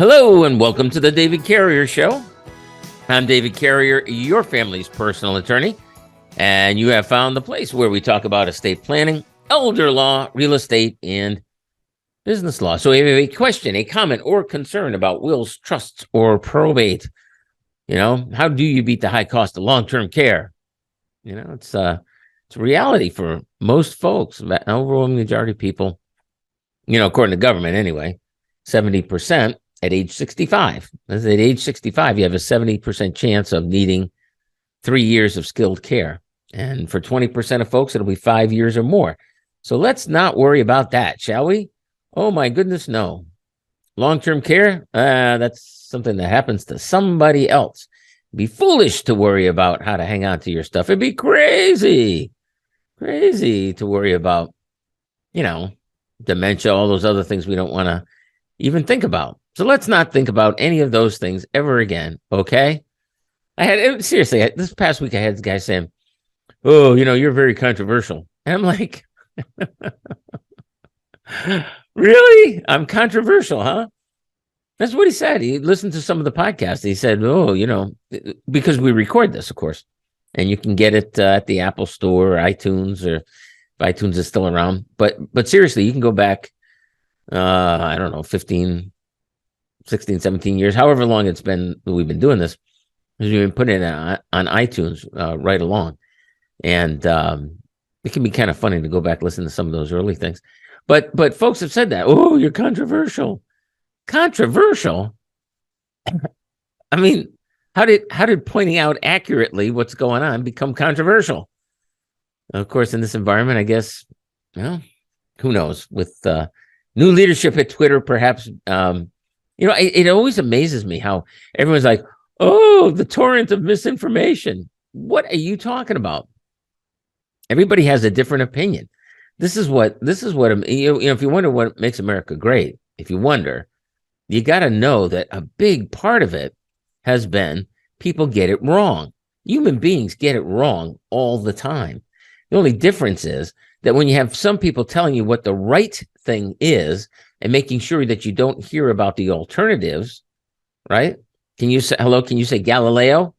Hello and welcome to the David Carrier Show. I'm David Carrier, your family's personal attorney, and you have found the place where we talk about estate planning, elder law, real estate, and business law. So if you have a question, a comment, or concern about wills, trusts, or probate, how do you beat the high cost of long-term care? It's a reality for most folks, an overwhelming majority of people, according to government anyway, 70%. At age 65. At age 65, you have a 70% chance of needing 3 years of skilled care. And for 20% of folks, it'll be 5 years or more. So let's not worry about that, shall we? Oh, my goodness, no. Long-term care, that's something that happens to somebody else. It'd be foolish to worry about how to hang on to your stuff. It'd be crazy to worry about, dementia, all those other things we don't want to even think about. So let's not think about any of those things ever again, okay? This past week I had this guy saying, oh, you're very controversial. And I'm like, really? I'm controversial, huh? That's what he said. He listened to some of the podcasts. He said, oh, because we record this, of course, and you can get it at the Apple Store or iTunes, or if iTunes is still around. But seriously, you can go back, I don't know, 16, 17 years, however long it's been we've been doing this, we've been putting it on iTunes right along. And it can be kind of funny to go back and listen to some of those early things. But folks have said that, oh, you're controversial. Controversial? I mean, how did pointing out accurately what's going on become controversial? Of course, in this environment, I guess, who knows? With new leadership at Twitter, perhaps, it always amazes me how everyone's like, oh, the torrent of misinformation. What are you talking about? Everybody has a different opinion. This is what, if you wonder what makes America great, you got to know that a big part of it has been people get it wrong. Human beings get it wrong all the time. The only difference is that when you have some people telling you what the right thing is, and making sure that you don't hear about the alternatives, right? Can you say Galileo?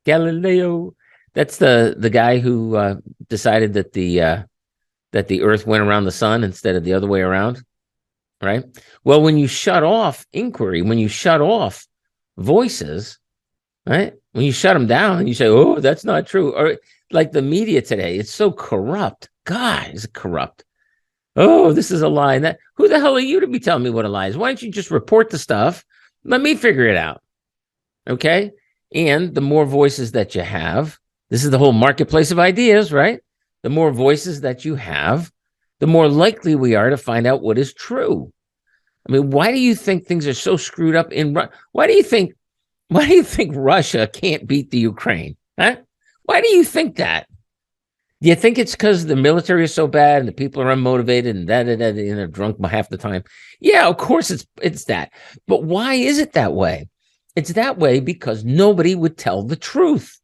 Galileo. That's the guy who decided that the Earth went around the sun instead of the other way around, right? Well, when you shut off inquiry, when you shut off voices, right? When you shut them down and you say, oh, that's not true. Or like the media today, it's so corrupt. God, is it corrupt? Oh, this is a lie. Who the hell are you to be telling me what a lie is? Why don't you just report the stuff? Let me figure it out. Okay? And the more voices that you have, this is the whole marketplace of ideas, right? The more voices that you have, the more likely we are to find out what is true. I mean, why do you think things are so screwed up why do you think Russia can't beat the Ukraine? Huh? Why do you think that? Do you think it's because the military is so bad and the people are unmotivated and they're drunk by half the time? Yeah, of course it's that. But why is it that way? It's that way because nobody would tell the truth.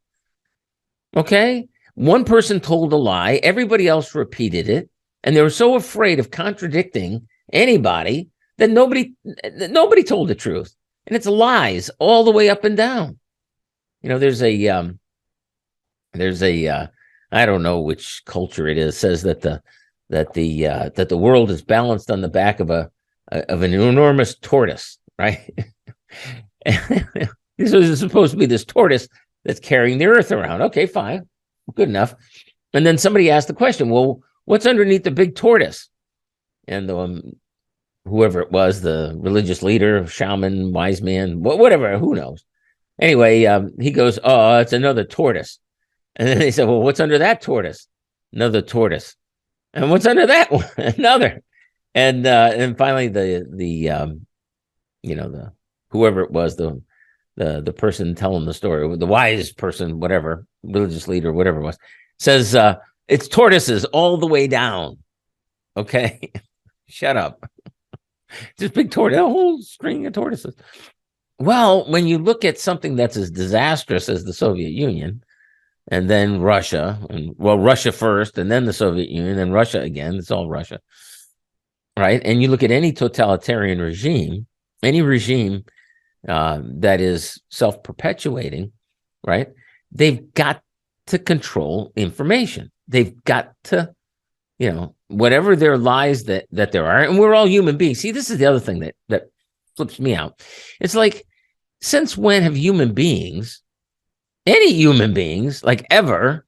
Okay? One person told a lie, everybody else repeated it, and they were so afraid of contradicting anybody that nobody told the truth. And it's lies all the way up and down. There's a I don't know which culture it is, says that the world is balanced on the back of an enormous tortoise, right? This is supposed to be this tortoise that's carrying the earth around. Okay, fine, good enough. And then somebody asked the question, well, what's underneath the big tortoise? And whoever it was, the religious leader, shaman, wise man, whatever, who knows? Anyway, he goes, oh, it's another tortoise. And then they said, well, what's under that tortoise? Another tortoise. And what's under that one? Another. And finally the whoever it was, the person telling the story, the wise person, whatever, religious leader, whatever it was, says it's tortoises all the way down. Okay. Shut up. Just big tortoise, a whole string of tortoises. Well, when you look at something that's as disastrous as the Soviet Union, and then Russia, Russia first, and then the Soviet Union, and Russia again, it's all Russia, right? And you look at any totalitarian regime, any regime that is self-perpetuating, right? They've got to control information. They've got to, whatever their lies that there are, and we're all human beings. See, this is the other thing that flips me out. It's like, since when have human beings, any human beings, like ever,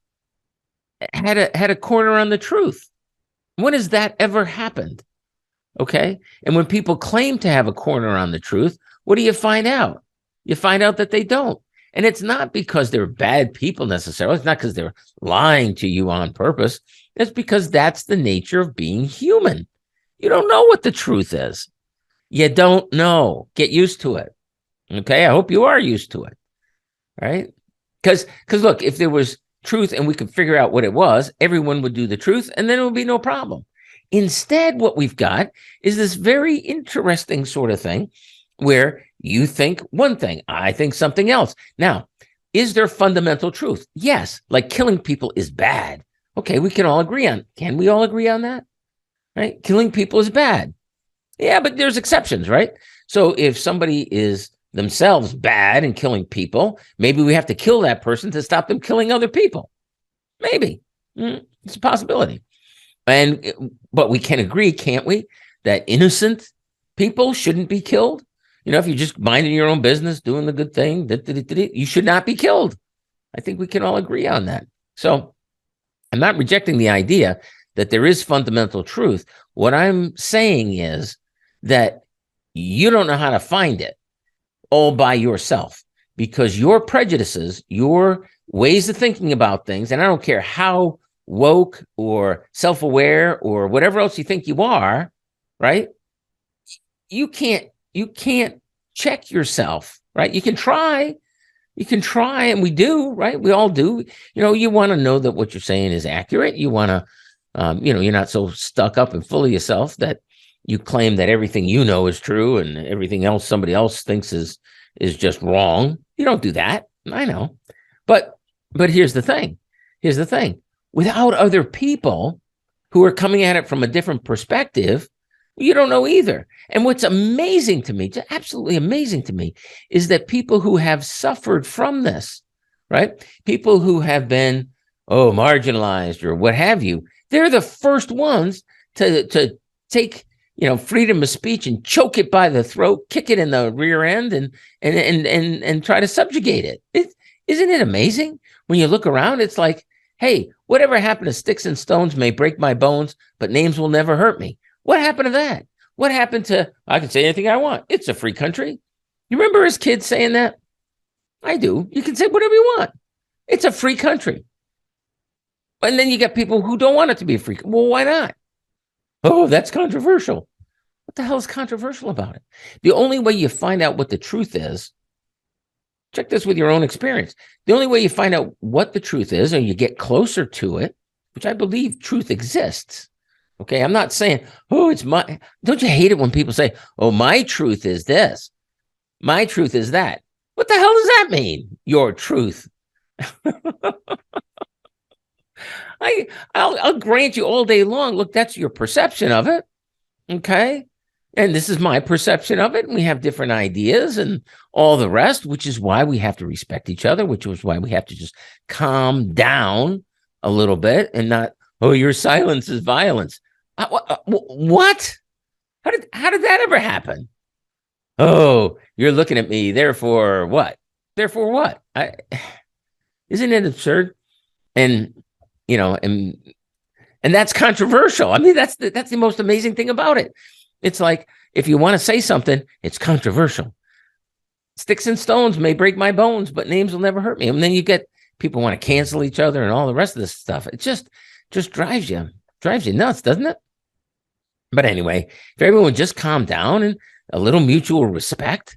had a corner on the truth? When has that ever happened? Okay. And when people claim to have a corner on the truth, what do you find out? You find out that they don't. And it's not because they're bad people necessarily. It's not because they're lying to you on purpose. It's because that's the nature of being human. You don't know what the truth is. You don't know. Get used to it. Okay. I hope you are used to it. Right. Because look, if there was truth and we could figure out what it was, everyone would do the truth and then it would be no problem. Instead, what we've got is this very interesting sort of thing where you think one thing, I think something else. Now, is there fundamental truth? Yes, like killing people is bad. Okay, we can all agree on. Can we all agree on that? Right? Killing people is bad. Yeah, but there's exceptions, right? So if somebody is themselves bad and killing people, maybe we have to kill that person to stop them killing other people. Maybe. It's a possibility. But we can agree, can't we, that innocent people shouldn't be killed? If you're just minding your own business, doing the good thing, you should not be killed. I think we can all agree on that. So I'm not rejecting the idea that there is fundamental truth. What I'm saying is that you don't know how to find it all by yourself, because your prejudices, your ways of thinking about things, and I don't care how woke or self-aware or whatever else you think you are, right? You can't check yourself, right? You can try, and we do, right? We all do. You want to know that what you're saying is accurate. You want to, you're not so stuck up and full of yourself that you claim that everything you know is true and everything else somebody else thinks is just wrong. You don't do that. I know. But here's the thing. Without other people who are coming at it from a different perspective, you don't know either. And what's amazing to me, just absolutely amazing to me, is that people who have suffered from this, right? People who have been, marginalized or what have you, they're the first ones to take, freedom of speech and choke it by the throat, kick it in the rear end and try to subjugate it. Isn't it amazing? When you look around, it's like, hey, whatever happened to sticks and stones may break my bones, but names will never hurt me. What happened to that? What happened to, I can say anything I want. It's a free country. You remember as kids saying that? I do. You can say whatever you want. It's a free country. And then you get people who don't want it to be a free. Well, why not? Oh, that's controversial. What the hell is controversial about it? The only way you find out what the truth is, check this with your own experience. The only way you find out what the truth is, or you get closer to it, which I believe truth exists. Okay, I'm not saying, it's my, don't you hate it when people say, my truth is this, my truth is that? What the hell does that mean? Your truth. I'll grant you all day long, look, that's your perception of it. Okay. And this is my perception of it. And we have different ideas and all the rest, which is why we have to respect each other, which is why we have to just calm down a little bit and not, your silence is violence. What? How did that ever happen? You're looking at me. Therefore what? Therefore what? Isn't it absurd? And that's controversial. I mean, that's the most amazing thing about it. It's like, if you want to say something, it's controversial. Sticks and stones may break my bones, but names will never hurt me. And then you get people want to cancel each other and all the rest of this stuff. It just drives you nuts, doesn't it? But anyway, if everyone would just calm down and a little mutual respect,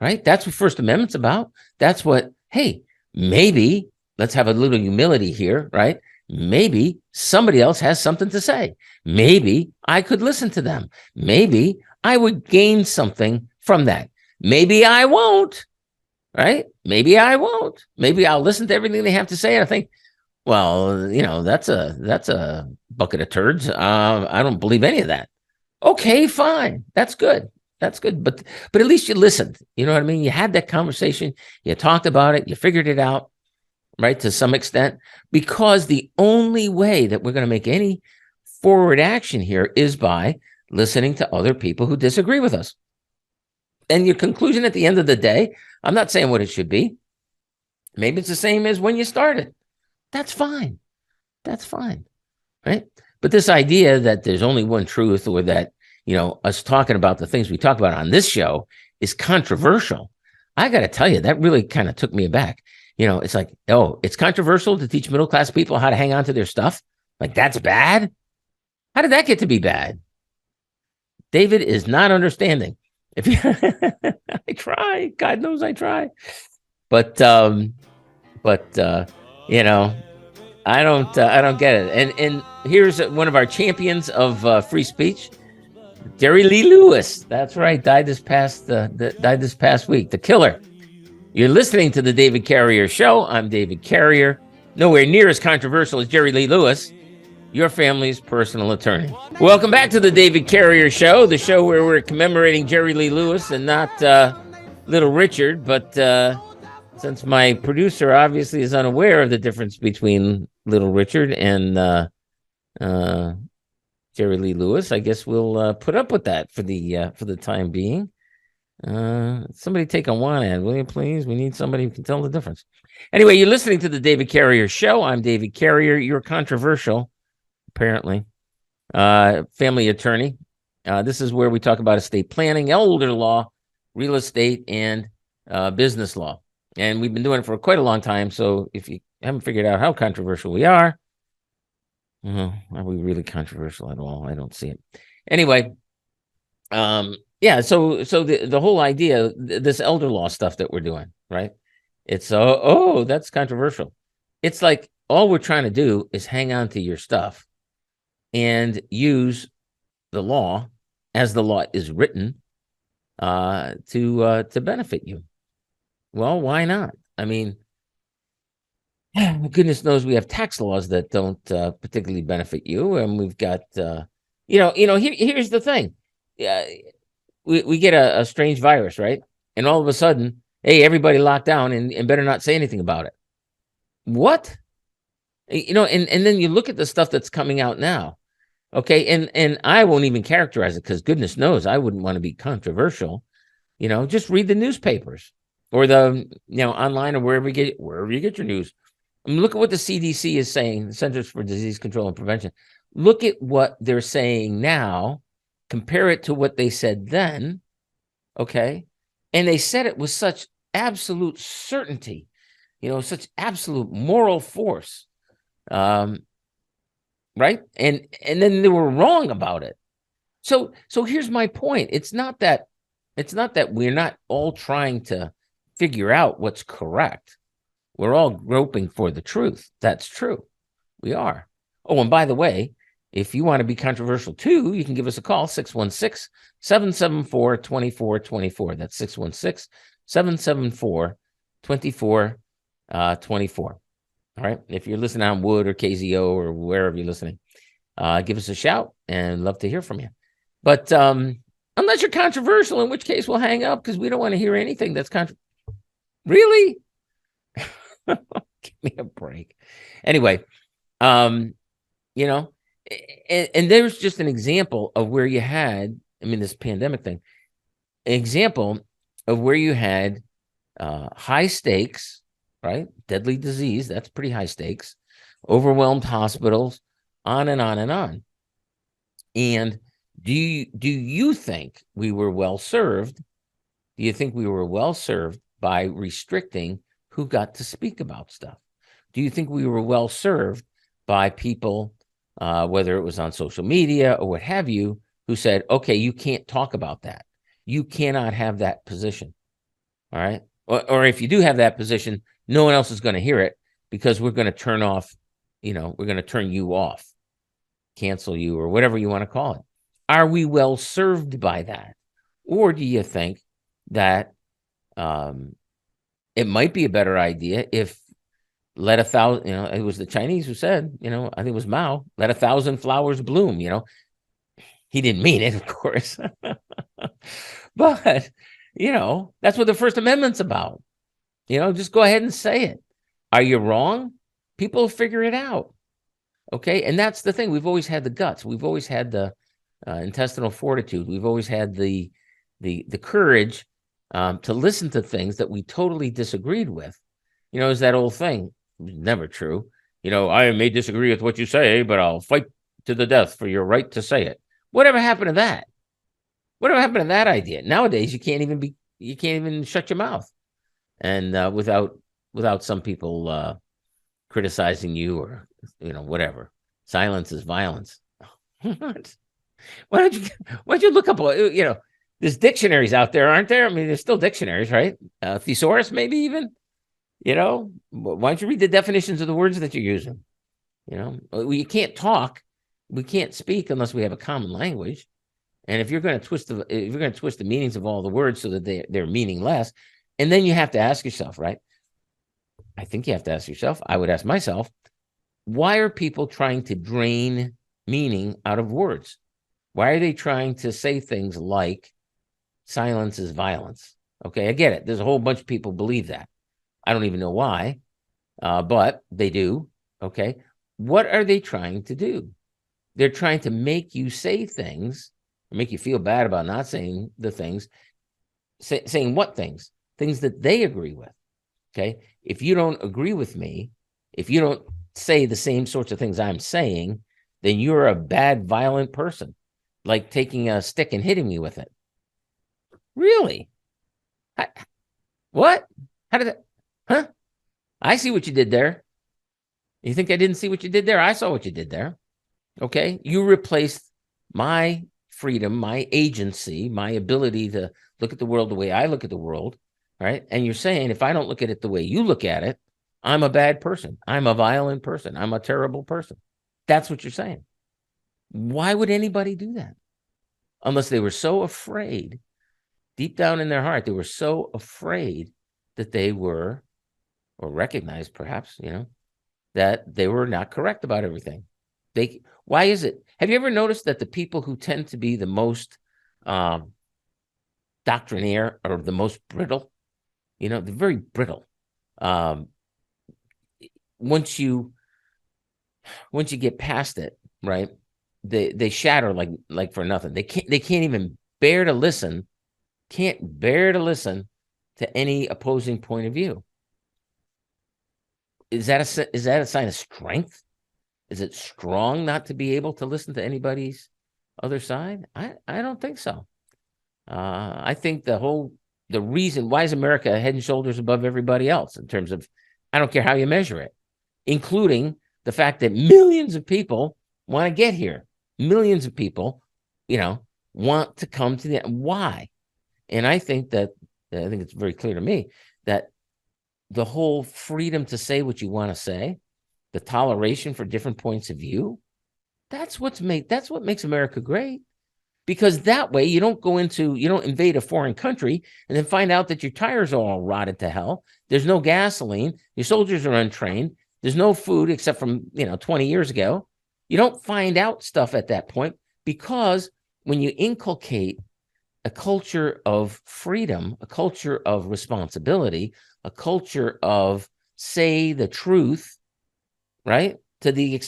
right? That's what First Amendment's about. That's what, hey, maybe let's have a little humility here, right? Maybe somebody else has something to say. Maybe I could listen to them. Maybe I would gain something from that. Maybe I won't, right? Maybe I won't. Maybe I'll listen to everything they have to say. And I think, well, that's a bucket of turds. I don't believe any of that. Okay, fine. That's good. That's good. But at least you listened. You know what I mean? You had that conversation. You talked about it. You figured it out, right, to some extent, because the only way that we're going to make any forward action here is by listening to other people who disagree with us. And your conclusion at the end of the day, I'm not saying what it should be. Maybe it's the same as when you started. That's fine. That's fine, right? But this idea that there's only one truth, or that, us talking about the things we talk about on this show is controversial. I got to tell you, that really kind of took me aback. It's like, oh, it's controversial to teach middle-class people how to hang on to their stuff. Like, that's bad. How did that get to be bad? David is not understanding. If you, I try, God knows I try, but I don't get it. And here's one of our champions of free speech, Jerry Lee Lewis. That's right, died this past week. The killer. You're listening to the David Carrier Show. I'm David Carrier. Nowhere near as controversial as Jerry Lee Lewis, your family's personal attorney. Welcome back to the David Carrier Show, the show where we're commemorating Jerry Lee Lewis and not Little Richard. But since my producer obviously is unaware of the difference between Little Richard and Jerry Lee Lewis, I guess we'll put up with that for the time being. Somebody take a one ad, will you please? We need somebody who can tell the difference. Anyway, you're listening to the David Carrier Show. I'm David Carrier. You're controversial, apparently. Family attorney. This is where we talk about estate planning, elder law, real estate, and business law. And we've been doing it for quite a long time. So if you haven't figured out how controversial we are we really controversial at all? I don't see it. Anyway, yeah. So the whole idea, this elder law stuff that we're doing, right? It's that's controversial. It's like all we're trying to do is hang on to your stuff and use the law as the law is written to benefit you. Well, why not? I mean, goodness knows we have tax laws that don't particularly benefit you, and we've got here's the thing. We get a strange virus, right? And all of a sudden, hey, everybody locked down and better not say anything about it. What? And then you look at the stuff that's coming out now. Okay, and I won't even characterize it because goodness knows I wouldn't want to be controversial. Just read the newspapers or the online or wherever you get your news. I mean, look at what the CDC is saying, the Centers for Disease Control and Prevention. Look at what they're saying now. Compare it to what they said then. Okay, and they said it with such absolute certainty, such absolute moral force. Right. And then they were wrong about it. So here's my point. It's not that we're not all trying to figure out what's correct. We're all groping for the truth. That's true. We are. Oh, and by the way, if you want to be controversial too, you can give us a call, 616-774-2424. That's 616-774-2424. All right. If you're listening on Wood or KZO or wherever you're listening, give us a shout and love to hear from you. But unless you're controversial, in which case we'll hang up because we don't want to hear anything that's Really? Give me a break. Anyway, and there's just an example of where you had, this pandemic thing, an example of where you had high stakes, right? Deadly disease, that's pretty high stakes, overwhelmed hospitals, on and on and on. And do you think we were well served? Do you think we were well served by restricting who got to speak about stuff? Do you think we were well served by people, whether it was on social media or what have you, who said, okay, you can't talk about that. You cannot have that position. All right. Or if you do have that position, no one else is going to hear it because we're going to turn off, we're going to turn you off, cancel you, or whatever you want to call it. Are we well served by that? Or do you think that it might be a better idea if let 1,000, it was the Chinese who said, I think it was Mao, let 1,000 flowers bloom, he didn't mean it, of course. But, that's what the First Amendment's about. Just go ahead and say it. Are you wrong? People figure it out. Okay. And that's the thing. We've always had the guts. We've always had the intestinal fortitude. We've always had the courage to listen to things that we totally disagreed with. Is that old thing? Never true. I may disagree with what you say, but I'll fight to the death for your right to say it. Whatever happened to that? Whatever happened to that idea? Nowadays, you can't even shut your mouth, and without some people criticizing you or whatever. Silence is violence. Why don't you look up? There's dictionaries out there, aren't there? I mean, there's still dictionaries, right? Thesaurus, maybe even. Why don't you read the definitions of the words that you're using? You can't talk, we can't speak unless we have a common language. And if you're going to twist the meanings of all the words so that they're meaningless, and then you have to ask yourself, right? I think you have to ask yourself. I would ask myself, why are people trying to drain meaning out of words? Why are they trying to say things like silence is violence? Okay, I get it. There's a whole bunch of people believe that. I don't even know why, but they do. Okay. What are they trying to do? They're trying to make you say things, or make you feel bad about not saying the things. Saying what things? Things that they agree with. Okay. If you don't agree with me, if you don't say the same sorts of things I'm saying, then you're a bad, violent person, like taking a stick and hitting me with it. Really? What? How did that? Huh? I see what you did there. You think I didn't see what you did there? I saw what you did there. Okay. You replaced my freedom, my agency, my ability to look at the world the way I look at the world. Right. And you're saying, if I don't look at it the way you look at it, I'm a bad person. I'm a violent person. I'm a terrible person. That's what you're saying. Why would anybody do that? Unless they were so afraid, deep down in their heart, they were so afraid that they were, or recognized perhaps, that they were not correct about everything. Why is it? Have you ever noticed that the people who tend to be the most doctrinaire are the most brittle? They're very brittle. Once you get past it, right? They shatter like for nothing. They can't even bear to listen. Can't bear to listen to any opposing point of view. Is that a sign of strength? Is it strong not to be able to listen to anybody's other side? I don't think so. I think the reason why is America head and shoulders above everybody else in terms of, I don't care how you measure it, including the fact that millions of people want to get here. Millions of people, want to come to the, why? And I think it's very clear to me that the whole freedom to say what you want to say, the toleration for different points of view, that's what makes America great. Because that way you don't invade a foreign country and then find out that your tires are all rotted to hell. There's no gasoline. Your soldiers are untrained. There's no food except from, 20 years ago. You don't find out stuff at that point, because when you inculcate a culture of freedom, a culture of responsibility, a culture of say the truth, right? To the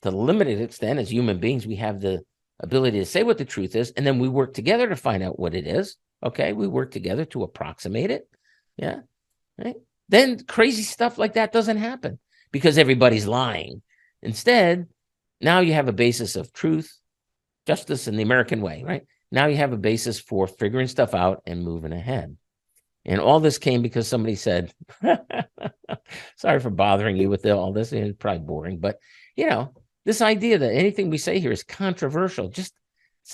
limited extent as human beings, we have the ability to say what the truth is, and then we work together to find out what it is. Okay, we work together to approximate it. Yeah, right. Then crazy stuff like that doesn't happen because everybody's lying. Instead, now you have a basis of truth, justice, and the American way, right? Now you have a basis for figuring stuff out and moving ahead. And all this came because somebody said, sorry for bothering you with all this. It's probably boring, but this idea that anything we say here is controversial, it's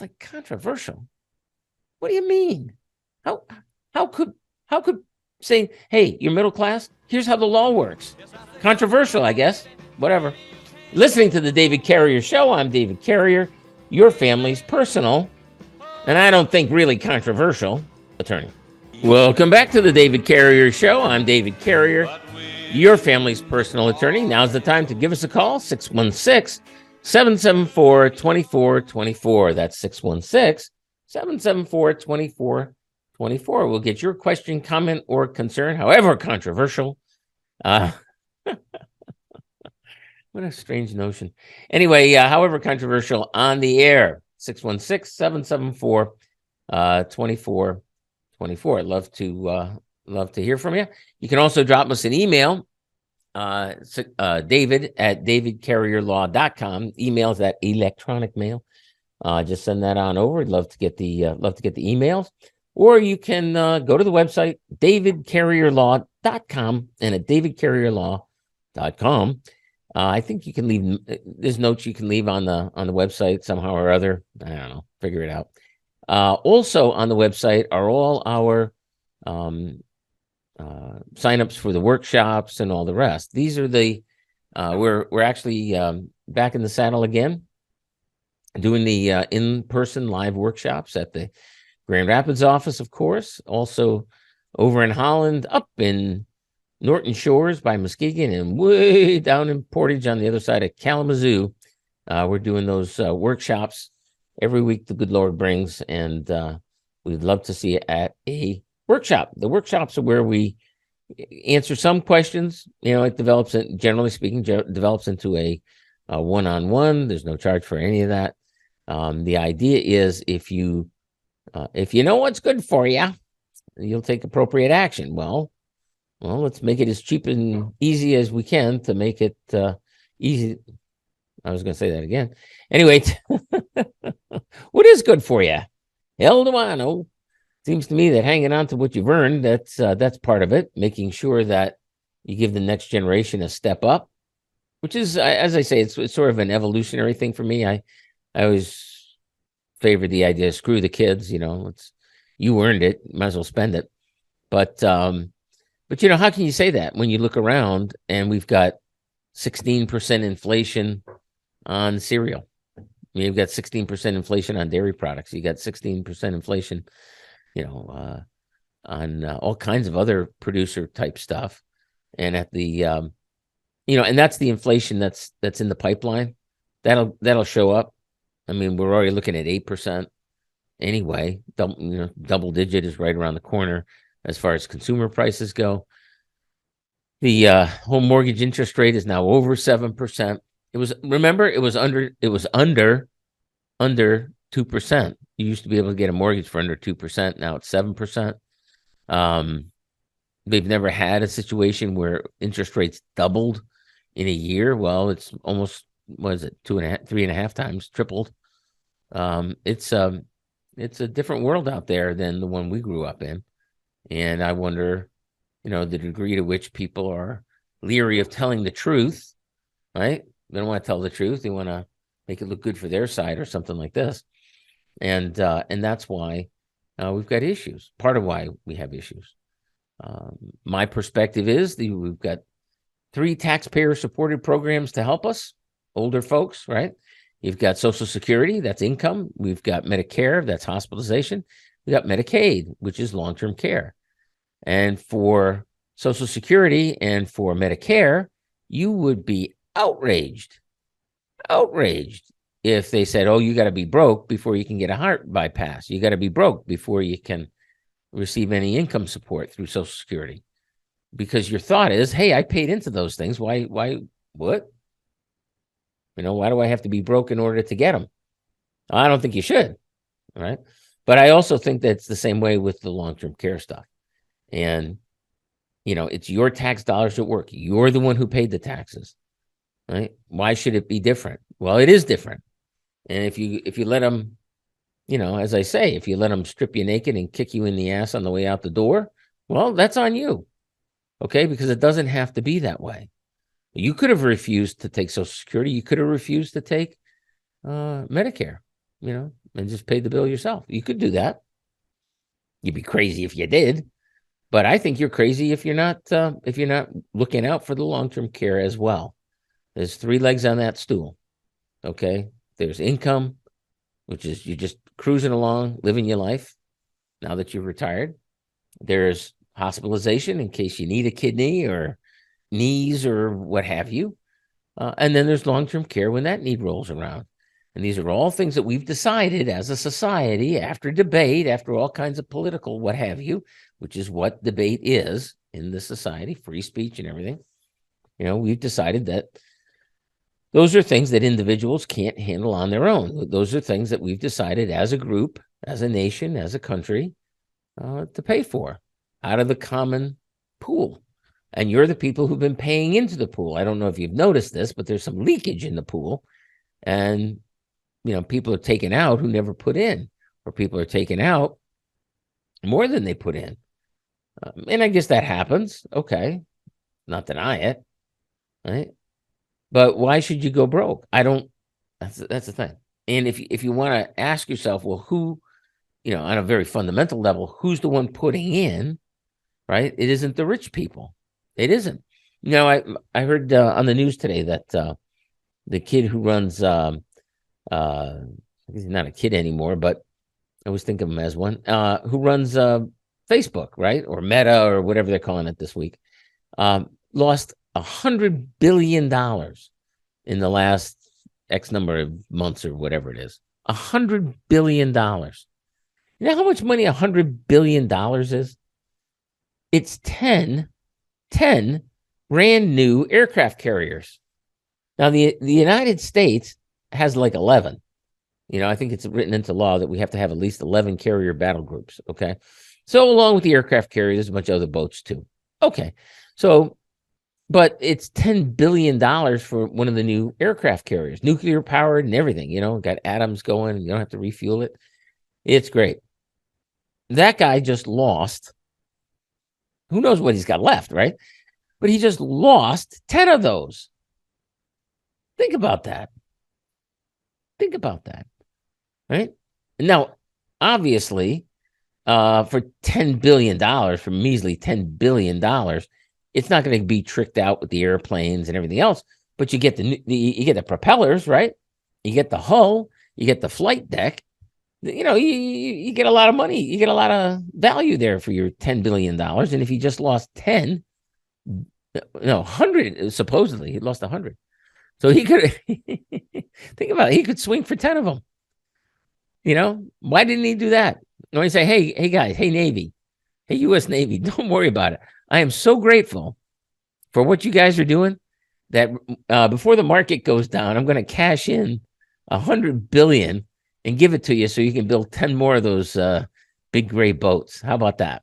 like controversial. What do you mean? How could saying, hey, you're middle class, here's how the law works? Controversial, I guess. Whatever. Listening to the David Carrier Show. I'm David Carrier, your family's personal, and I don't think really controversial, attorney. Welcome back to the David Carrier Show. I'm David Carrier, your family's personal attorney. Now's the time to give us a call, 616-774-2424. That's 774-2424. We'll get your question, comment, or concern, however controversial. What a strange notion. Anyway, however controversial, on the air, 616-774-2424. I'd love to hear from you. You can also drop us an email, David at davidcarrierlaw.com. Emails that electronic mail. Just send that on over. I'd love to get the emails. Or you can go to the website, davidcarrierlaw.com, and at davidcarrierlaw.com. I think you can leave. There's notes you can leave on the website somehow or other. I don't know. Figure it out. Also on the website are all our signups for the workshops and all the rest. These are the we're actually back in the saddle again, doing the in-person live workshops at the Grand Rapids office, of course. Also over in Holland, up in Norton Shores by Muskegon, and way down in Portage on the other side of Kalamazoo. We're doing those workshops every week the good Lord brings, and we'd love to see you at a workshop. The workshops are where we answer some questions. It develops, generally speaking, develops into a one-on-one. There's no charge for any of that. The idea is if you know what's good for you, you'll take appropriate action. Well, let's make it as cheap and easy as we can to make it easy. I was going to say that again. Anyway, what is good for you? Hell do I know. Seems to me that hanging on to what you've earned, that's part of it. Making sure that you give the next generation a step up, which is, as I say, it's sort of an evolutionary thing for me. I always favored the idea, screw the kids, you earned it, might as well spend it. But how can you say that when you look around and we've got 16% inflation on cereal? You've got 16% inflation on dairy products. You got 16% inflation, on all kinds of other producer type stuff. And at the, and that's the inflation that's in the pipeline. That'll show up. I mean, we're already looking at 8% anyway. Double digit is right around the corner as far as consumer prices go. The home mortgage interest rate is now over 7%. It was under 2%. You used to be able to get a mortgage for under 2%. Now it's 7%. They've never had a situation where interest rates doubled in a year. Well, it's almost, 3.5 times, tripled. It's a different world out there than the one we grew up in. And I wonder, the degree to which people are leery of telling the truth, right? They don't want to tell the truth. They want to make it look good for their side or something like this. And that's why we've got issues. Part of why we have issues. My perspective is we've got 3 taxpayer-supported programs to help us, older folks, right? You've got Social Security, that's income. We've got Medicare, that's hospitalization. We got Medicaid, which is long-term care. And for Social Security and for Medicare, you would be outraged if they said, oh, you got to be broke before you can get a heart bypass. You got to be broke before you can receive any income support through Social Security. Because your thought is, hey, I paid into those things. Why, what? Why do I have to be broke in order to get them? I don't think you should, right? But I also think that's the same way with the long-term care stuff. And, it's your tax dollars at work. You're the one who paid the taxes, right? Why should it be different? Well, it is different. And if you let them, as I say, if you let them strip you naked and kick you in the ass on the way out the door, well, that's on you, okay? Because it doesn't have to be that way. You could have refused to take Social Security. You could have refused to take Medicare, and just pay the bill yourself. You could do that. You'd be crazy if you did. But I think you're crazy if you're not looking out for the long-term care as well. There's 3 legs on that stool. Okay. There's income, which is you're just cruising along, living your life now that you've retired. There's hospitalization in case you need a kidney or knees or what have you. And then there's long-term care when that need rolls around. And these are all things that we've decided as a society after debate, after all kinds of political what have you, which is what debate is in this society, free speech and everything. We've decided that those are things that individuals can't handle on their own. Those are things that we've decided as a group, as a nation, as a country, to pay for out of the common pool. And you're the people who've been paying into the pool. I don't know if you've noticed this, but there's some leakage in the pool. And, people are taken out who never put in, or people are taken out more than they put in. And I guess that happens. Okay. Not deny it. Right. But why should you go broke? That's the thing. And if you want to ask yourself, well, who, on a very fundamental level, who's the one putting in, right? It isn't the rich people. It isn't. I heard on the news today that the kid who runs, he's not a kid anymore, but I always think of him as one, who runs Facebook, right? Or Meta or whatever they're calling it this week, lost $100 billion in the last X number of months or whatever it is. $100 billion. You know how much money $100 billion is? It's 10 brand new aircraft carriers. Now, the United States has like 11. I think it's written into law that we have to have at least 11 carrier battle groups. Okay. So along with the aircraft carriers, there's a bunch of other boats too. Okay. So, but it's $10 billion for one of the new aircraft carriers, nuclear powered and everything, got atoms going. You don't have to refuel it. It's great. That guy just lost. Who knows what he's got left, right? But he just lost 10 of those. Think about that. Right? Now, obviously, for $10 billion, for measly $10 billion, it's not going to be tricked out with the airplanes and everything else, but you get you get the propellers, right? You get the hull, you get the flight deck. You get a lot of money. You get a lot of value there for your $10 billion. And if you just lost 10, 100, supposedly he lost 100. So he could think about it. He could swing for 10 of them. Why didn't he do that? When he say, hey guys, hey Navy, hey U.S. Navy, don't worry about it. I am so grateful for what you guys are doing that before the market goes down, I'm going to cash in $100 billion and give it to you so you can build 10 more of those big gray boats. How about that?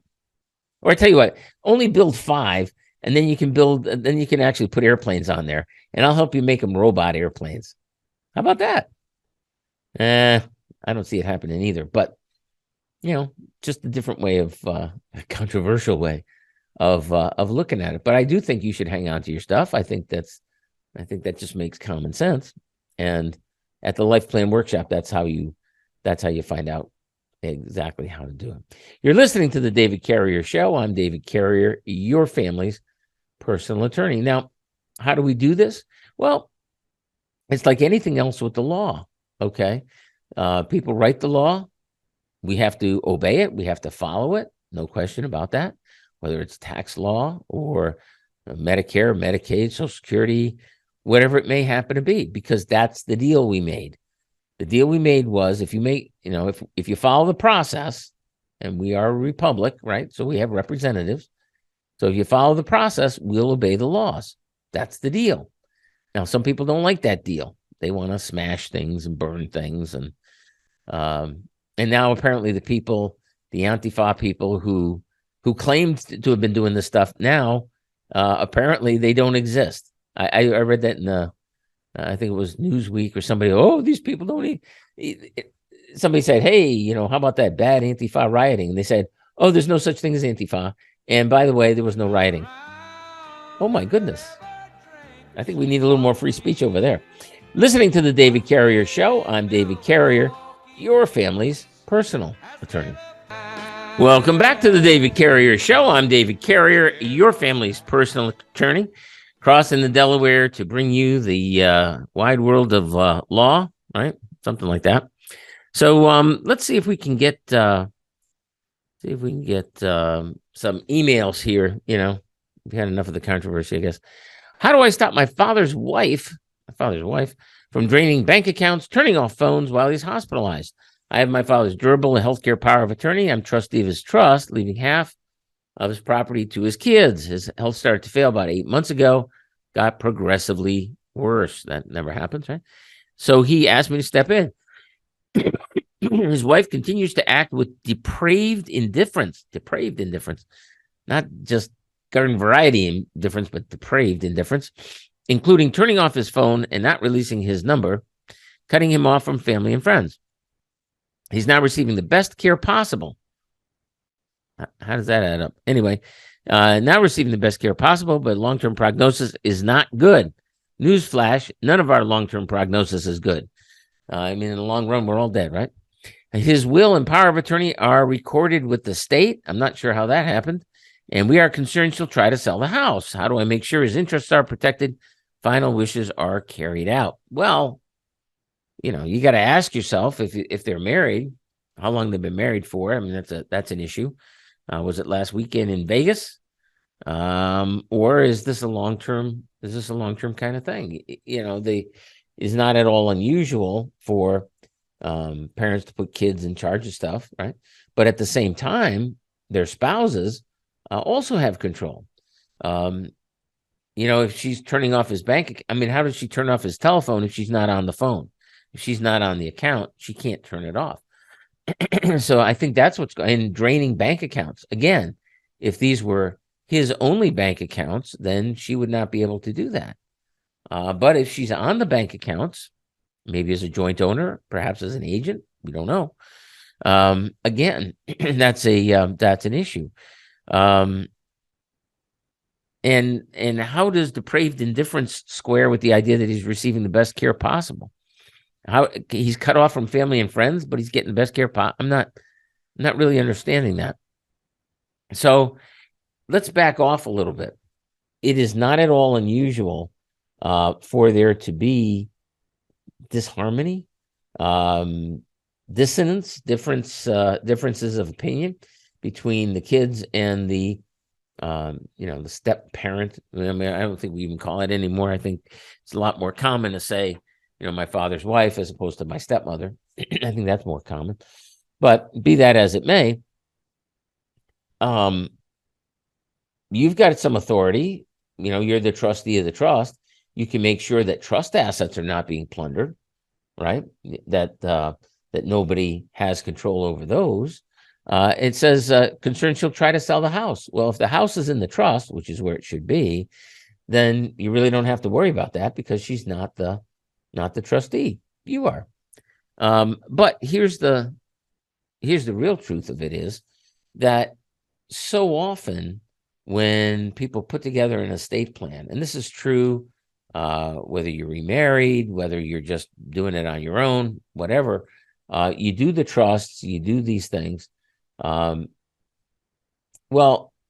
Or I tell you what, only build 5, and then you can actually put airplanes on there, and I'll help you make them robot airplanes. How about that? I don't see it happening either, but just a different way of a controversial way of looking at it. But I do think you should hang on to your stuff. I think that just makes common sense. And at the Life Plan Workshop, that's how you find out exactly how to do it. You're listening to the David Carrier Show. I'm David Carrier, your family's personal attorney. Now, how do we do this? Well, it's like anything else with the law. Okay. People write the law. We have to obey it. We have to follow it. No question about that. Whether it's tax law or Medicare, Medicaid, Social Security, whatever it may happen to be, because that's the deal we made. The deal we made was if you follow the process, and we are a republic, right? So we have representatives. So if you follow the process, we'll obey the laws. That's the deal. Now, some people don't like that deal. They want to smash things and burn things. And now apparently the Antifa people who claimed to have been doing this stuff now, apparently they don't exist. I read that in I think it was Newsweek or somebody. Oh, these people don't eat. Somebody said, hey, how about that bad Antifa rioting? And they said, oh, there's no such thing as Antifa. And by the way, there was no rioting. Oh, my goodness. I think we need a little more free speech over there. Listening to the David Carrier Show, I'm David Carrier, your family's personal attorney. Welcome back to the David Carrier Show. I'm David Carrier, your family's personal attorney, crossing the Delaware to bring you the wide world of law, right? Something like that. So let's see if we can get some emails here. We had enough of the controversy, I guess. How do I stop my father's wife from draining bank accounts, turning off phones while he's hospitalized. I have my father's durable and healthcare power of attorney. I'm trustee of his trust, leaving half of his property to his kids. His health started to fail about 8 months ago, got progressively worse. That never happens, right? So he asked me to step in. His wife continues to act with depraved indifference, not just garden variety indifference, but depraved indifference, including turning off his phone and not releasing his number, cutting him off from family and friends. He's now receiving the best care possible. How does that add up? Anyway, now receiving the best care possible, but long-term prognosis is not good. Newsflash, none of our long-term prognosis is good. In the long run, we're all dead, right? His will and power of attorney are recorded with the state. I'm not sure how that happened. And we are concerned she'll try to sell the house. How do I make sure his interests are protected? Final wishes are carried out. Well, you got to ask yourself if they're married, how long they've been married for. I mean, that's an issue. Was it last weekend in Vegas? Or is this a long-term kind of thing? Is not at all unusual for parents to put kids in charge of stuff, right? But at the same time, their spouses also have control. If she's turning off his bank, how does she turn off his telephone if she's not on the phone? If she's not on the account, she can't turn it off. So I think that's what's going on. Draining bank accounts. Again, if these were his only bank accounts, then she would not be able to do that. But if she's on the bank accounts, maybe as a joint owner, perhaps as an agent, we don't know. Again, that's an issue. And how does depraved indifference square with the idea that he's receiving the best care possible? How he's cut off from family and friends, but he's getting the best care possible? I'm not really understanding that. So let's back off a little bit. It is not at all unusual for there to be disharmony, dissonance, differences of opinion between the kids and the step parent. I don't think we even call it anymore. I think it's a lot more common to say, my father's wife as opposed to my stepmother. I think that's more common. But be that as it may, you've got some authority. You're the trustee of the trust. You can make sure that trust assets are not being plundered, right? That nobody has control over those. It says, concerned she'll try to sell the house. Well, if the house is in the trust, which is where it should be, then you really don't have to worry about that because she's not the trustee. You are. But here's the real truth of it is that so often when people put together an estate plan, and this is true whether you're remarried, whether you're just doing it on your own, whatever, you do the trusts, you do these things. Well,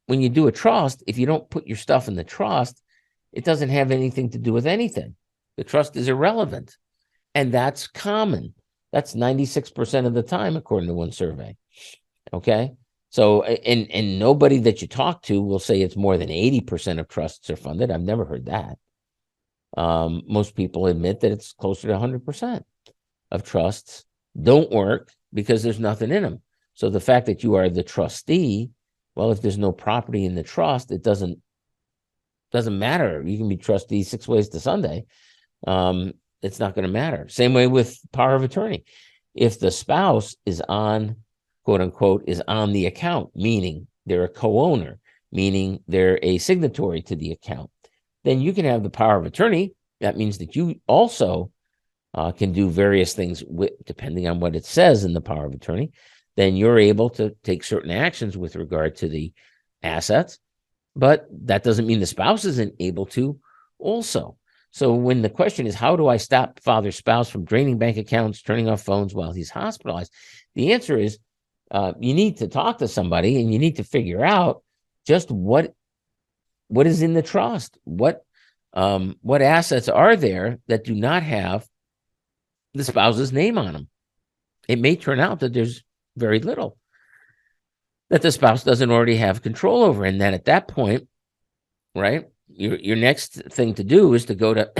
when you do a trust, if you don't put your stuff in the trust, it doesn't have anything to do with anything. The trust is irrelevant. And that's common. That's 96% of the time, according to one survey. Okay. So, and nobody that you talk to will say it's more than 80% of trusts are funded. I've never heard that. Most people admit that it's closer to 100% of trusts don't work because there's nothing in them. So the fact that you are the trustee, well, if there's no property in the trust, it doesn't matter. You can be trustee 6 ways to Sunday. It's not going to matter. Same way with power of attorney. If the spouse is on, quote unquote, is on the account, meaning they're a co-owner, meaning they're a signatory to the account, then you can have the power of attorney. That means that you also can do various things depending on what it says in the power of attorney. Then you're able to take certain actions with regard to the assets, but that doesn't mean the spouse isn't able to also. So when the question is, how do I stop father's spouse from draining bank accounts, turning off phones while he's hospitalized? The answer is you need to talk to somebody and you need to figure out just what is in the trust. What assets are there that do not have the spouse's name on them? It may turn out that there's very little that the spouse doesn't already have control over. And then at that point, right, your next thing to do is to go to,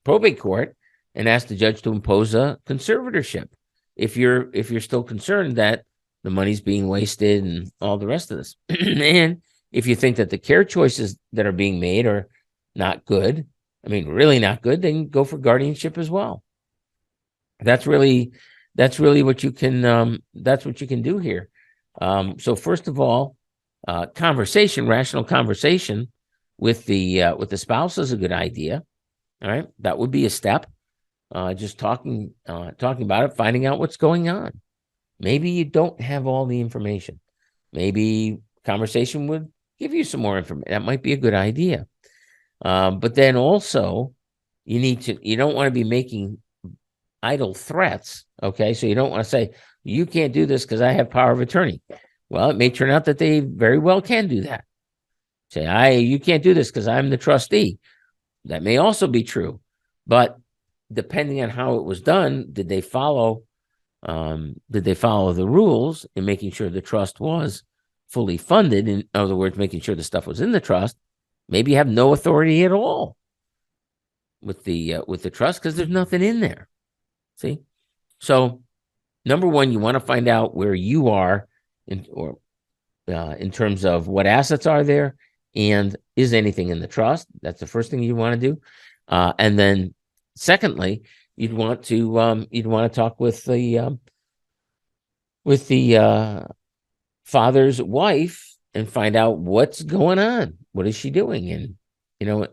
probate court and ask the judge to impose a conservatorship if you're still concerned that the money's being wasted and all the rest of this. And if you think that the care choices that are being made are not good, I mean, really not good, then go for guardianship as well. That's really what you can do here. So first of all, rational conversation with the spouse is a good idea. All right, that would be a step. Just talking about it, finding out what's going on. Maybe you don't have all the information. Maybe conversation would give you some more information. That might be a good idea. But then also, you don't want to be making idle threats. Okay, so you don't want to say, you can't do this because I have power of attorney. Well, it may turn out that they very well can do that. Say, you can't do this because I'm the trustee. That may also be true. But depending on how it was done, did they follow the rules in making sure the trust was fully funded? In other words, making sure the stuff was in the trust. Maybe you have no authority at all with the trust because there's nothing in there. See? So, number one, you want to find out where you are in terms of what assets are there and is anything in the trust. That's the first thing you want to do. And then secondly, you'd want to talk with the father's wife and find out what's going on. What is she doing? And,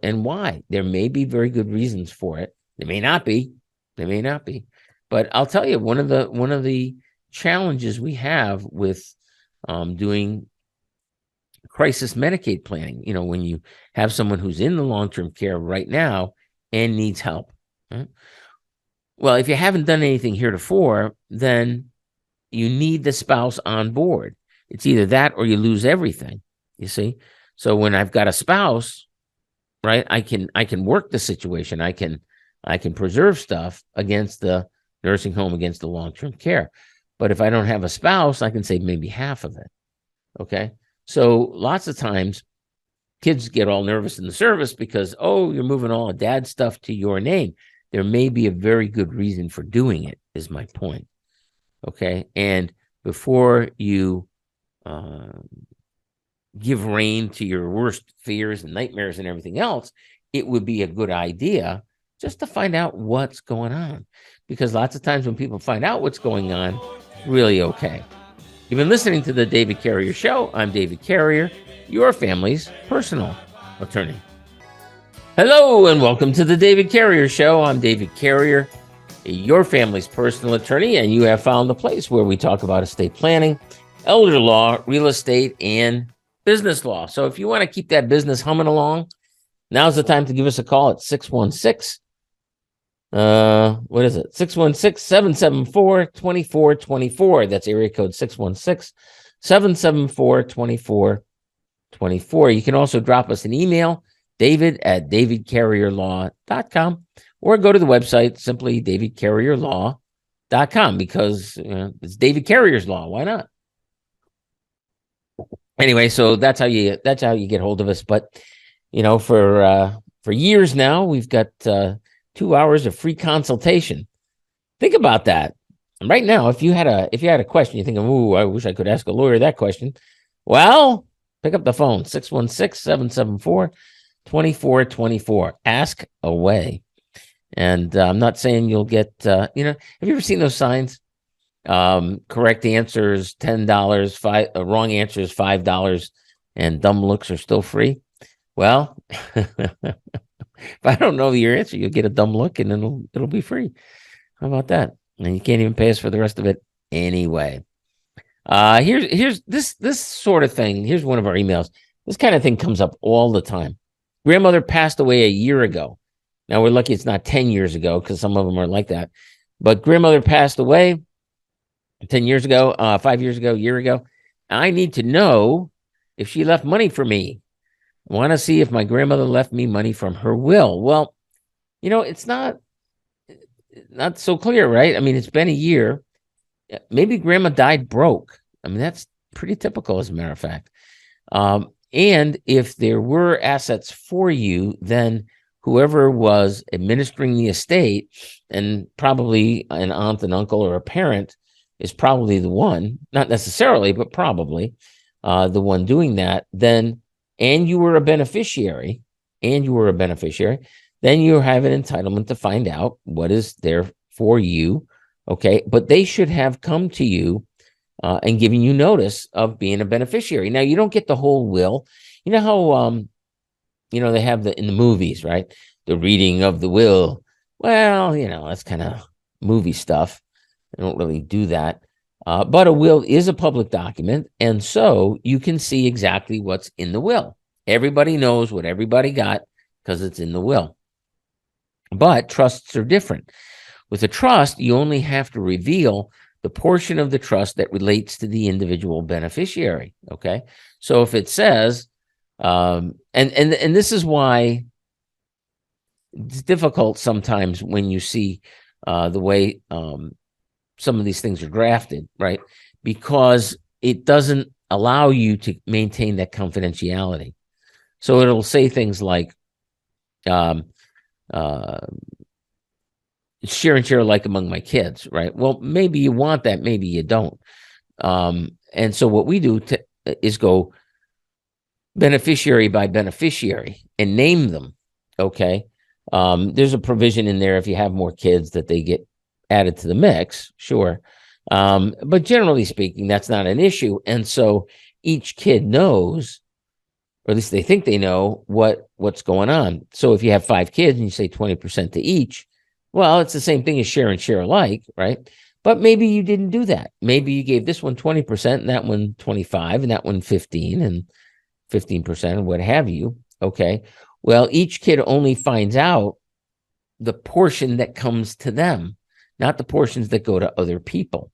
and why? There may be very good reasons for it. There may not be. But I'll tell you, one of the challenges we have with doing crisis Medicaid planning, when you have someone who's in the long-term care right now and needs help. Right? Well, if you haven't done anything heretofore, then you need the spouse on board. It's either that or you lose everything, you see? So when I've got a spouse, right, I can work the situation. I can preserve stuff against the nursing home, against the long-term care. But if I don't have a spouse, I can save maybe half of it. Okay? So lots of times kids get all nervous in the service because, you're moving all of dad's stuff to your name. There may be a very good reason for doing it, is my point. Okay? And before you give rein to your worst fears and nightmares and everything else, it would be a good idea just to find out what's going on. Because lots of times when people find out what's going on, really okay. You've been listening to the David Carrier Show. I'm David Carrier, your family's personal attorney. Hello and welcome to the David Carrier Show. I'm David Carrier, your family's personal attorney, and you have found the place where we talk about estate planning, elder law, real estate, and business law. So if you want to keep that business humming along, now's the time to give us a call at 616. What is it? 616-774-2424. That's area code 616-774-2424. You can also drop us an email, david@davidcarrierlaw.com, or go to the website, simply davidcarrierlaw.com, because it's David Carrier's Law. Why not? Anyway, so that's how you get hold of us. But for years now, we've got 2 hours of free consultation. Think about that. And right now, if you had a question, you're thinking, "Ooh, I wish I could ask a lawyer that question." Well, pick up the phone, 616-774-2424. Ask away. And I'm not saying you'll get, have you ever seen those signs? Correct answers, $10, wrong answers, $5, and dumb looks are still free. Well, if I don't know your answer, you'll get a dumb look and then it'll be free. How about that? And you can't even pay us for the rest of it anyway. Here's this sort of thing. Here's one of our emails. This kind of thing comes up all the time. Grandmother passed away a year ago. Now we're lucky it's not 10 years ago because some of them are like that. But grandmother passed away 10 years ago, 5 years ago, a year ago. I need to know if she left money for me. I want to see if my grandmother left me money from her will. Well, it's not so clear, right? I mean, it's been a year. Maybe grandma died broke. I mean, that's pretty typical, as a matter of fact. And if there were assets for you, then whoever was administering the estate, and probably an aunt, an uncle, or a parent is probably the one, not necessarily, but probably the one doing that, then, and you were a beneficiary, then you have an entitlement to find out what is there for you. Okay. But they should have come to you and given you notice of being a beneficiary. Now, you don't get the whole will. You know how, they have in the movies, right? The reading of the will. Well, that's kind of movie stuff. They don't really do that. But a will is a public document. And so you can see exactly what's in the will. Everybody knows what everybody got because it's in the will. But trusts are different. With a trust, you only have to reveal the portion of the trust that relates to the individual beneficiary. Okay. So if it says, and this is why it's difficult sometimes when you see the way some of these things are drafted, right? Because it doesn't allow you to maintain that confidentiality. So it'll say things like, share and share alike among my kids, right? Well, maybe you want that, maybe you don't. And so what we do is go beneficiary by beneficiary and name them. Okay. There's a provision in there if you have more kids that they get added to the mix, sure. But generally speaking, that's not an issue. And so each kid knows, or at least they think they know what's going on. So if you have 5 kids and you say 20% to each, well, it's the same thing as share and share alike, right? But maybe you didn't do that. Maybe you gave this one 20% and that one 25 and that one 15 and 15% and what have you. Okay. Well, each kid only finds out the portion that comes to them, not the portions that go to other people.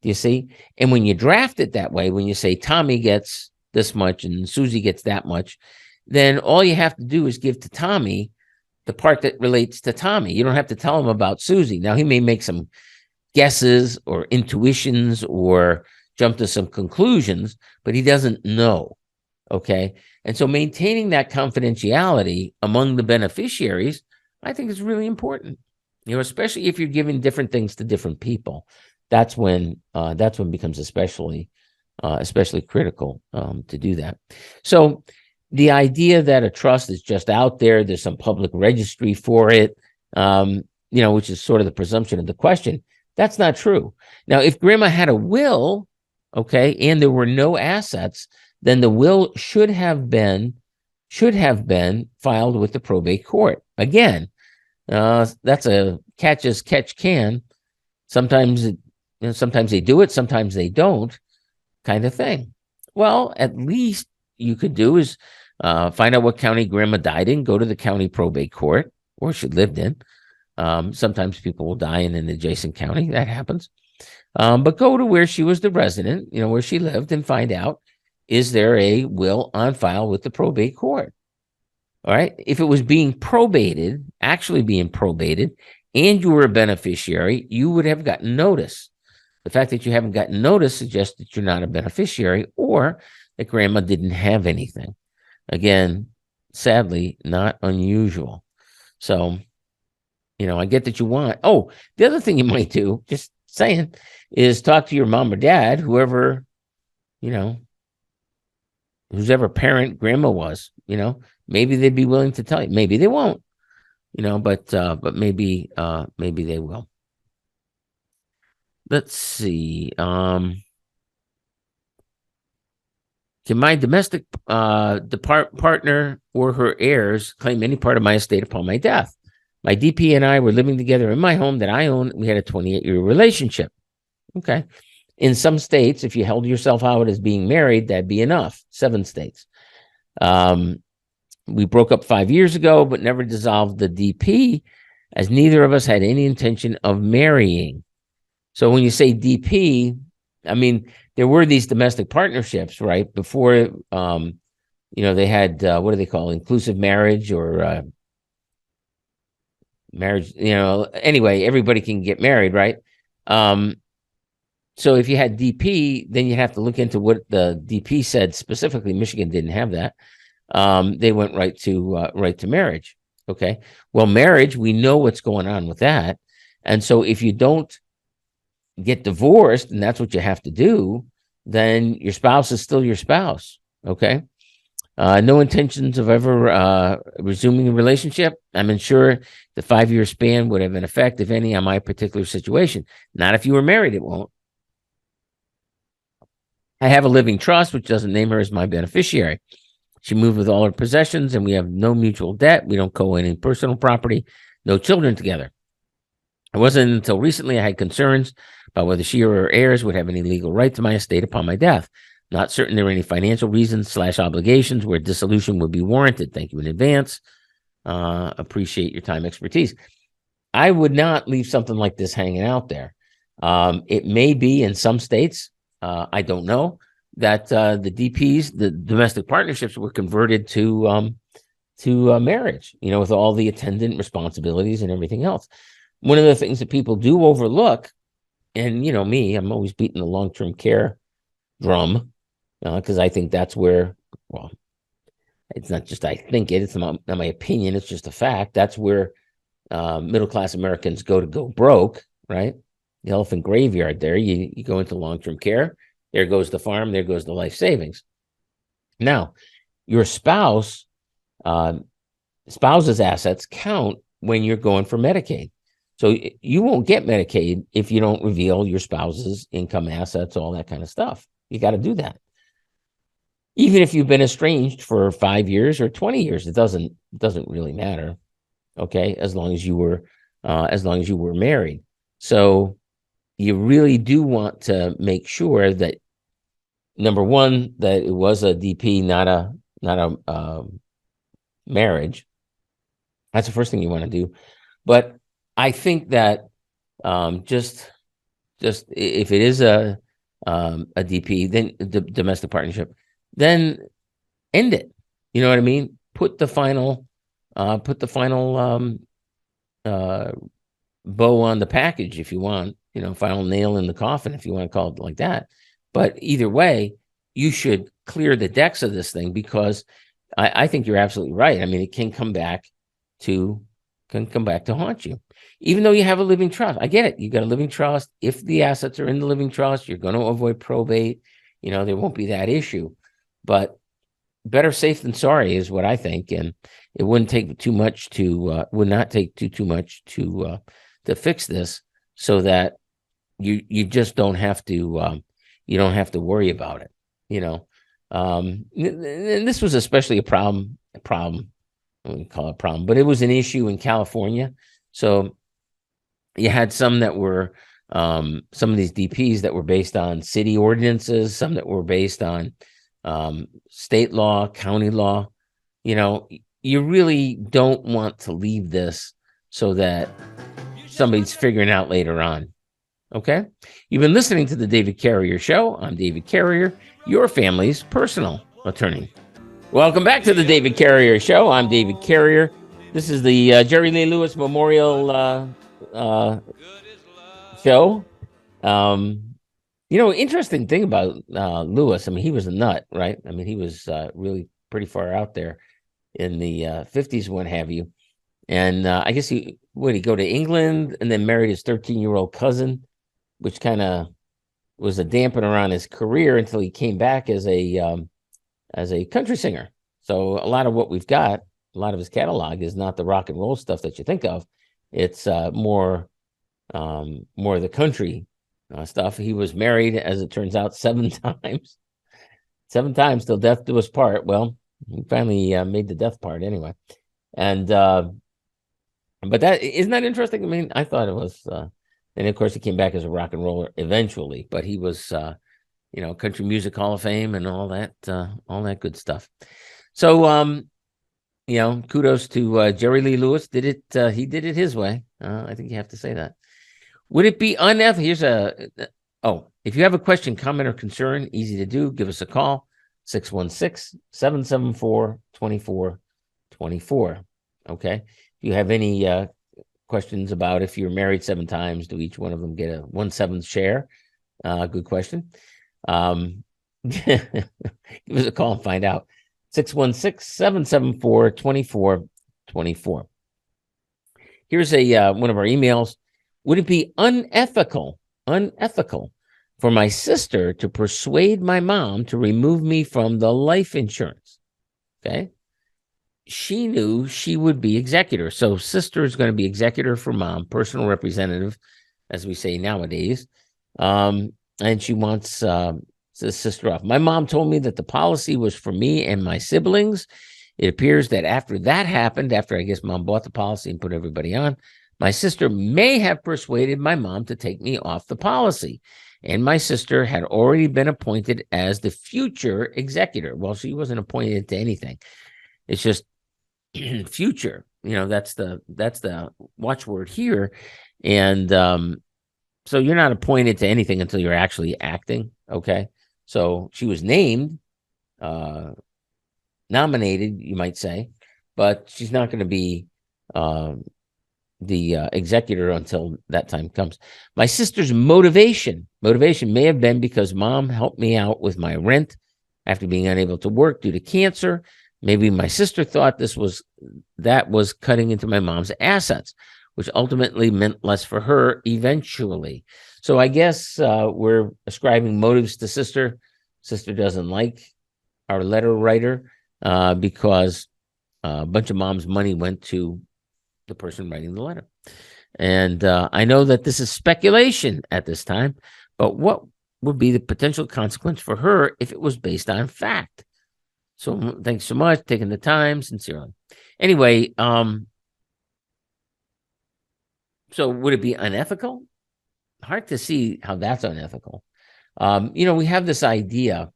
Do you see? And when you draft it that way, when you say Tommy gets this much and Susie gets that much, then all you have to do is give to Tommy the part that relates to Tommy. You don't have to tell him about Susie. Now, he may make some guesses or intuitions or jump to some conclusions, but he doesn't know. Okay. And so maintaining that confidentiality among the beneficiaries, I think is really important, especially if you're giving different things to different people. That's when it becomes especially critical to do that. So the idea that a trust is just out there, there's some public registry for it, which is sort of the presumption of the question, that's not true. Now, if grandma had a will, okay, and there were no assets, then the will should have been filed with the probate court. Again, that's a catch as catch can. Sometimes they do it, sometimes they don't, kind of thing. Well, at least you could do is find out what county grandma died in, go to the county probate court, or she lived in. Sometimes people will die in an adjacent county. That happens. But go to where she was the resident, where she lived, and find out, is there a will on file with the probate court? All right. If it was actually being probated, and you were a beneficiary, you would have gotten notice. The fact that you haven't gotten notice suggests that you're not a beneficiary or that grandma didn't have anything. Again, sadly, not unusual. So, I get that you want. Oh, the other thing you might do, just saying, is talk to your mom or dad, whoever parent grandma was, maybe they'd be willing to tell you. Maybe they won't, but maybe they will. Let's see. Can my domestic partner or her heirs claim any part of my estate upon my death? My DP and I were living together in my home that I own. We had a 28-year relationship. Okay. In some states, if you held yourself out as being married, that'd be enough. 7 states. We broke up 5 years ago, but never dissolved the DP, as neither of us had any intention of marrying. So when you say DP, I mean, there were these domestic partnerships, right? Before, they had, what do they call it? Inclusive marriage or marriage, anyway, everybody can get married, right? So if you had DP, then you have to look into what the DP said specifically. Michigan didn't have that. They went right to marriage. Okay. Well, marriage, we know what's going on with that. And so if you don't get divorced and that's what you have to do, then your spouse is still your spouse. Okay. No intentions of ever resuming a relationship. I'm unsure the 5-year span would have an effect, if any, on my particular situation. Not if you were married, it won't. I have a living trust, which doesn't name her as my beneficiary. She moved with all her possessions, and we have no mutual debt. We don't co any personal property, no children together. It wasn't until recently I had concerns about whether she or her heirs would have any legal right to my estate upon my death. Not certain there were any financial reasons / obligations where dissolution would be warranted. Thank you in advance. Appreciate your time, expertise. I would not leave something like this hanging out there. It may be in some states, I don't know, that the DPs, the domestic partnerships, were converted to marriage, with all the attendant responsibilities and everything else. One of the things that people do overlook, and me, I'm always beating the long-term care drum, because I think that's where, well, it's not just I think it's not my opinion, it's just a fact. That's where middle-class Americans go broke, right? The elephant graveyard there. You go into long-term care, there goes the farm, there goes the life savings. Now, your spouse's assets count when you're going for Medicaid. So you won't get Medicaid if you don't reveal your spouse's income, assets, all that kind of stuff. You got to do that. Even if you've been estranged for 5 years or 20 years, it doesn't really matter. Okay, as long as you were married. So you really do want to make sure that, number one, that it was a DP, not a marriage. That's the first thing you want to do. But I think that just if it is a DP, then the domestic partnership, then end it. You know what I mean? Put the final bow on the package if you want, final nail in the coffin if you want to call it like that. But either way, you should clear the decks of this thing, because I think you're absolutely right. I mean, it can come back to haunt you, even though you have a living trust. I get it. You got a living trust. If the assets are in the living trust, you're going to avoid probate. There won't be that issue. But better safe than sorry is what I think, and it wouldn't take too much to would not take too much to fix this, so that you just don't have to worry about it. And this was especially a problem. I wouldn't call it a problem, but it was an issue in California. So you had some that were some of these DPs that were based on city ordinances, some that were based on state law, county law. You really don't want to leave this so that somebody's figuring out later on. Okay? You've been listening to the David Carrier Show. I'm David Carrier, your family's personal attorney. Welcome back to the David Carrier Show. I'm David Carrier. This is the Jerry Lee Lewis Memorial show. Interesting thing about Lewis, I mean, he was a nut, right? I mean, he was really pretty far out there in the 50s, what have you. And I guess he go to England and then married his 13-year-old cousin, which kind of was a dampener on his career until he came back as a country singer. So a lot of what we've got, a lot of his catalog is not the rock and roll stuff that you think of. It's more of the country stuff. He was married, as it turns out, 7 times. 7 times till death do us part. Well, he finally made the death part anyway. And but that isn't that interesting. I mean, I thought it was. And of course, he came back as a rock and roller eventually. But he was, Country Music Hall of Fame and all that good stuff. So, kudos to Jerry Lee Lewis. He did it his way. I think you have to say that. Would it be unethical? If you have a question, comment, or concern, easy to do. Give us a call, 616-774-2424. Okay. If you have any questions about if you're married 7 times, do each one of them get a 1/7 share? Good question. Give us a call and find out. 616-774-2424. Here's a one of our emails. Would it be unethical for my sister to persuade my mom to remove me from the life insurance? Okay. She knew she would be executor. So sister is going to be executor for mom, personal representative, as we say nowadays. And she wants the sister off. My mom told me that the policy was for me and my siblings. It appears that after that happened, after I guess mom bought the policy and put everybody on, my sister may have persuaded my mom to take me off the policy. And my sister had already been appointed as the future executor. Well, she wasn't appointed to anything. It's just future. That's the watchword here. And so you're not appointed to anything until you're actually acting. Okay. So she was named, nominated, you might say, but she's not going to be the executor until that time comes. My sister's motivation may have been because mom helped me out with my rent after being unable to work due to cancer. Maybe my sister thought that was cutting into my mom's assets, which ultimately meant less for her eventually. So I guess we're ascribing motives to sister. Sister doesn't like our letter writer because a bunch of mom's money went to the person writing the letter. And I know that this is speculation at this time, but what would be the potential consequence for her if it was based on fact? So thanks so much, taking the time, sincerely. Anyway, so would it be unethical? Hard to see how that's unethical. We have this idea,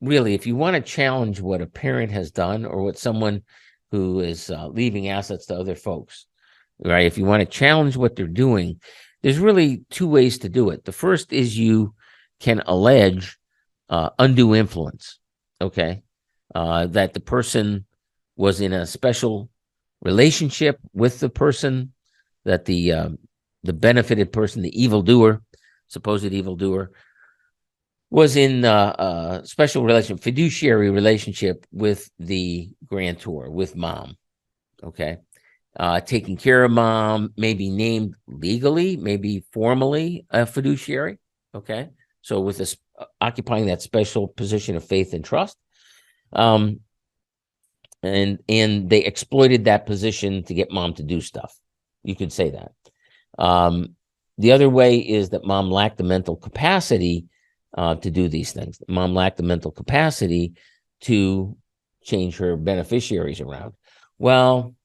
really, if you want to challenge what a parent has done or what someone who is leaving assets to other folks, right? If you want to challenge what they're doing, there's really two ways to do it. The first is you can allege undue influence, okay? That the person was in a special relationship with the person, that the benefited person, the evildoer, supposed evildoer, was in a special fiduciary relationship with the grantor, with mom, okay? Taking care of mom, maybe named legally, maybe formally a fiduciary, okay? So with this occupying that special position of faith and trust. And they exploited that position to get mom to do stuff. You could say that. The other way is that mom lacked the mental capacity to do these things. Mom lacked the mental capacity to change her beneficiaries around. Well,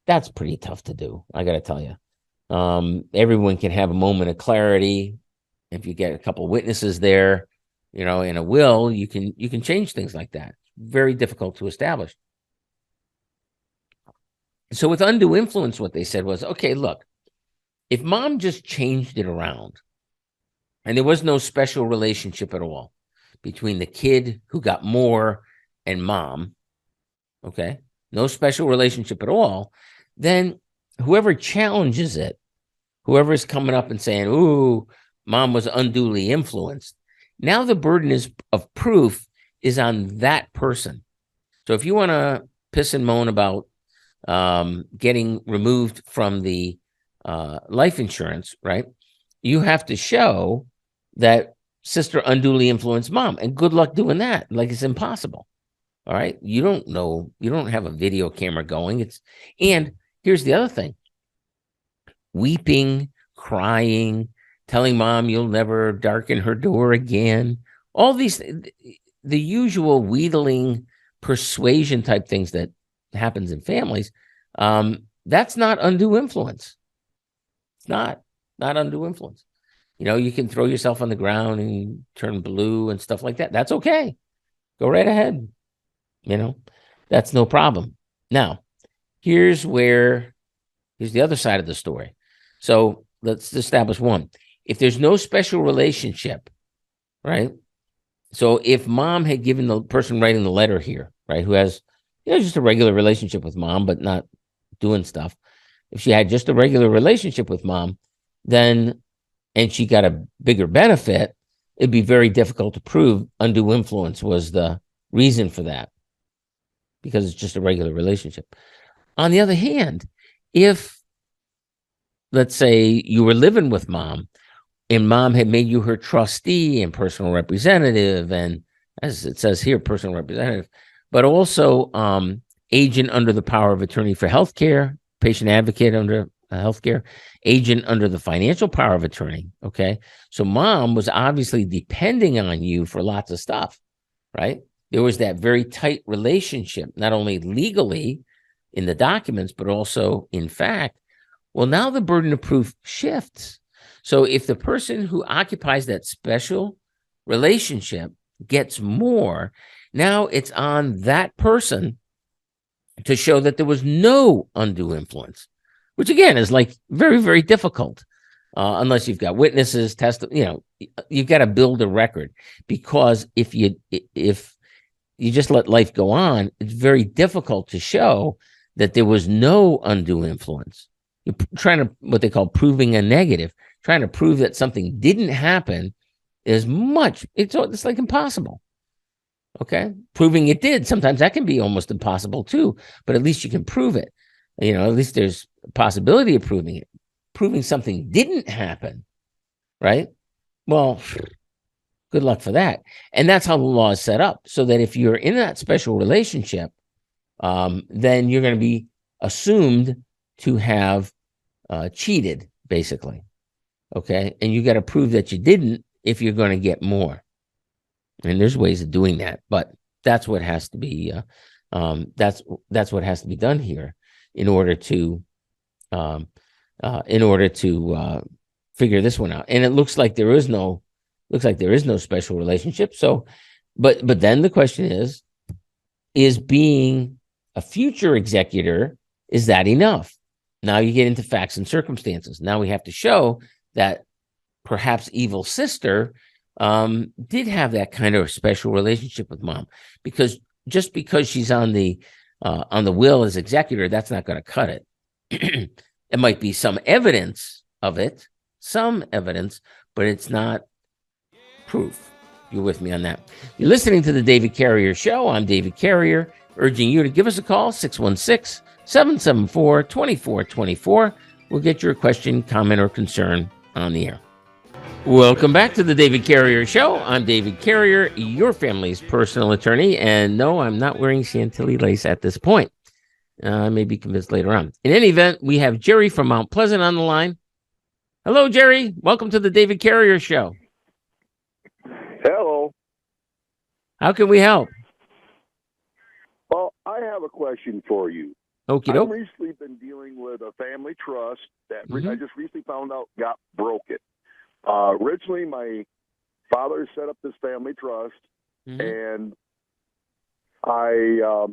that's pretty tough to do, I got to tell you. Everyone can have a moment of clarity. If you get a couple of witnesses there, in a will, you can change things like that. Very difficult to establish. So with undue influence, what they said was, okay, look, if mom just changed it around and there was no special relationship at all between the kid who got more and mom, okay, no special relationship at all, then whoever challenges it, whoever is coming up and saying, ooh, mom was unduly influenced, now the burden of proof is on that person. So if you want to piss and moan about getting removed from the life insurance, right? You have to show that sister unduly influenced mom, and good luck doing that. Like, it's impossible. All right. You don't know. You don't have a video camera going. And here's the other thing: weeping, crying, telling mom you'll never darken her door again. All these, the usual wheedling, persuasion type things that happens in families. That's not undue influence. It's not undue influence. You can throw yourself on the ground and turn blue and stuff like that. That's okay. Go right ahead. That's no problem. Now, here's the other side of the story. So let's establish one. If there's no special relationship, right? So if mom had given the person writing the letter here, right, who has, just a regular relationship with mom, but not doing stuff. If she had just a regular relationship with mom, then, and she got a bigger benefit, it'd be very difficult to prove undue influence was the reason for that, because it's just a regular relationship. On the other hand, if, let's say, you were living with mom and mom had made you her trustee and personal representative, and as it says here, personal representative, but also agent under the power of attorney for healthcare, patient advocate under healthcare, agent under the financial power of attorney. Okay. So mom was obviously depending on you for lots of stuff, right? There was that very tight relationship, not only legally in the documents, but also in fact. Well, now the burden of proof shifts. So if the person who occupies that special relationship gets more, now it's on that person to show that there was no undue influence, which again is like very, very difficult unless you've got witnesses, you've got to build a record, because if you just let life go on, it's very difficult to show that there was no undue influence. You're trying to, what they call proving a negative, trying to prove that something didn't happen it's like impossible. Okay. Proving it did, sometimes that can be almost impossible too, but at least you can prove it. At least there's a possibility of proving it. Proving something didn't happen, right? Well, good luck for that. And that's how the law is set up, so that if you're in that special relationship, then you're going to be assumed to have cheated, basically. Okay. And you got to prove that you didn't if you're going to get more. And there's ways of doing that, but that's what has to be that's what has to be done here in order to figure this one out. And it looks like there is no special relationship. So, but then the question is being a future executor, is that enough? Now you get into facts and circumstances. Now we have to show that perhaps evil sister did have that kind of special relationship with mom, because just because she's on the will as executor, that's not going to cut it. It might be some evidence of it, but it's not proof. You're with me on that. You're listening to the David Carrier Show. I'm David Carrier, urging you to give us a call, 616-774-2424. We'll get your question, comment, or concern on the air. Welcome back to the David Carrier Show. I'm David Carrier, your family's personal attorney. And no, I'm not wearing Chantilly lace at this point. I may be convinced later on. In any event, we have Jerry from Mount Pleasant on the line. Hello, Jerry. Welcome to the David Carrier Show. Hello. How can we help? Well, I have a question for you. Okie doke. I've recently been dealing with a family trust that I just recently found out got broken. Originally, my father set up this family trust, and I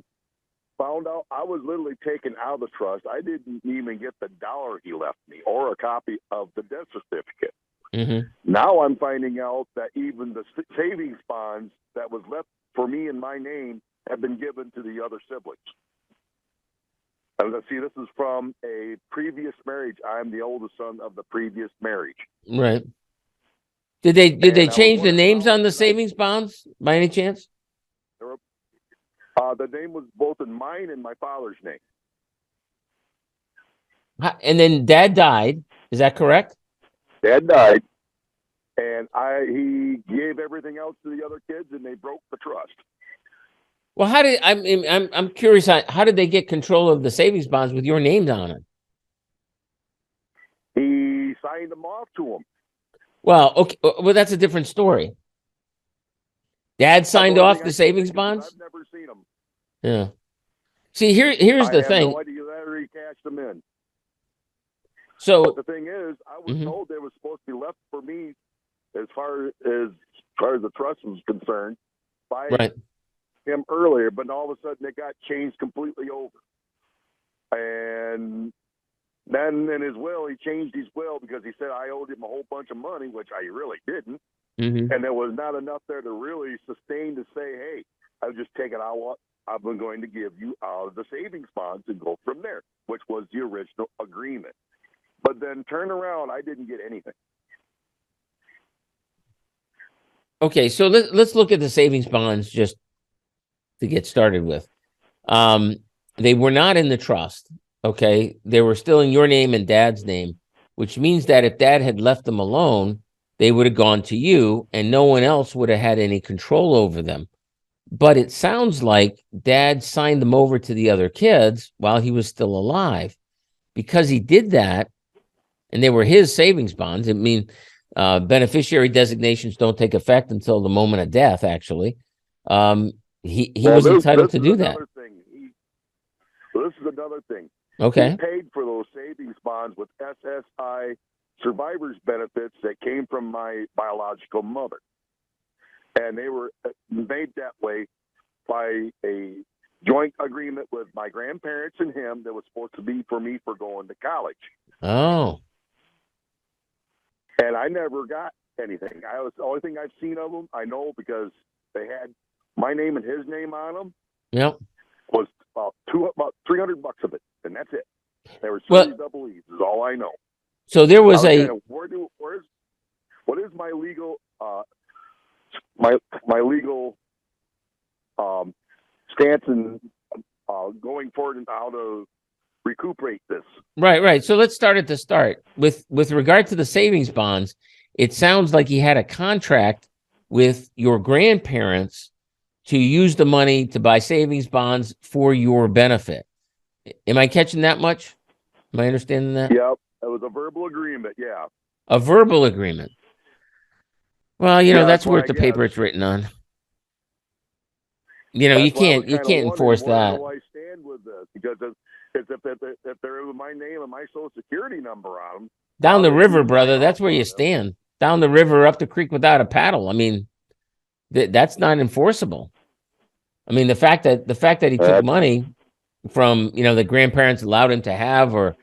found out I was literally taken out of the trust. I didn't even get the dollar he left me or a copy of the death certificate. Now I'm finding out that even the savings bonds that was left for me in my name have been given to the other siblings. And let's see, this is from a previous marriage. I'm the oldest son of the previous marriage. Right. Did they change the names on the savings bonds by any chance? The name was both in mine and my father's name. And then Dad died. Is that correct? Dad died, and he gave everything else to the other kids, and they broke the trust. Well, I'm curious. How did they get control of the savings bonds with your names on it? He signed them off to him. Well, okay. Well, that's a different story. Dad signed off the savings bonds? I've never seen them. Yeah. See, here's the thing. I have no idea that he cashed them in. So but the thing is, I was told they were supposed to be left for me as far as the trust was concerned by him earlier, but all of a sudden it got changed completely over. And then in his will, he changed his will because he said I owed him a whole bunch of money, which I really didn't. And there was not enough there to really sustain to say, hey, I'll just take it out what I'm going to give you out of the savings bonds and go from there, which was the original agreement. But then turn around, I didn't get anything. Okay, so let's look at the savings bonds just to get started with. They were not in the trust. okay, they were still in your name and dad's name, which means that if dad had left them alone, they would have gone to you and no one else would have had any control over them. But it sounds like dad signed them over to the other kids while he was still alive. Because he did that, and they were his savings bonds. I mean, beneficiary designations don't take effect until the moment of death, actually. He was entitled to do that. This is another thing. Okay. He paid for those savings bonds with SSI survivors benefits that came from my biological mother. And they were made that way by a joint agreement with my grandparents and him that was supposed to be for me for going to college. Oh. And I never got anything. The only thing I've seen of them, I know because they had my name and his name on them. Yep. Was about $300 of it, and that's it. There were Series double E's, is all I know. So there was what is my legal my legal stance and going forward and how to recuperate this. Right. So let's start at the start. With regard to the savings bonds, it sounds like he had a contract with your grandparents to use the money to buy savings bonds for your benefit. Am I catching that much? Am I understanding that? Yep. It was a verbal agreement, yeah. A verbal agreement. Well, that's worth the paper it's written on. You can't enforce that. Where do I stand with this? Because if there was my name and my social security number on them. Down the river, brother, that's where you stand. Down the river, up the creek without a paddle. I mean, that's not enforceable. I mean, the fact that he took money from, the grandparents allowed him to have, or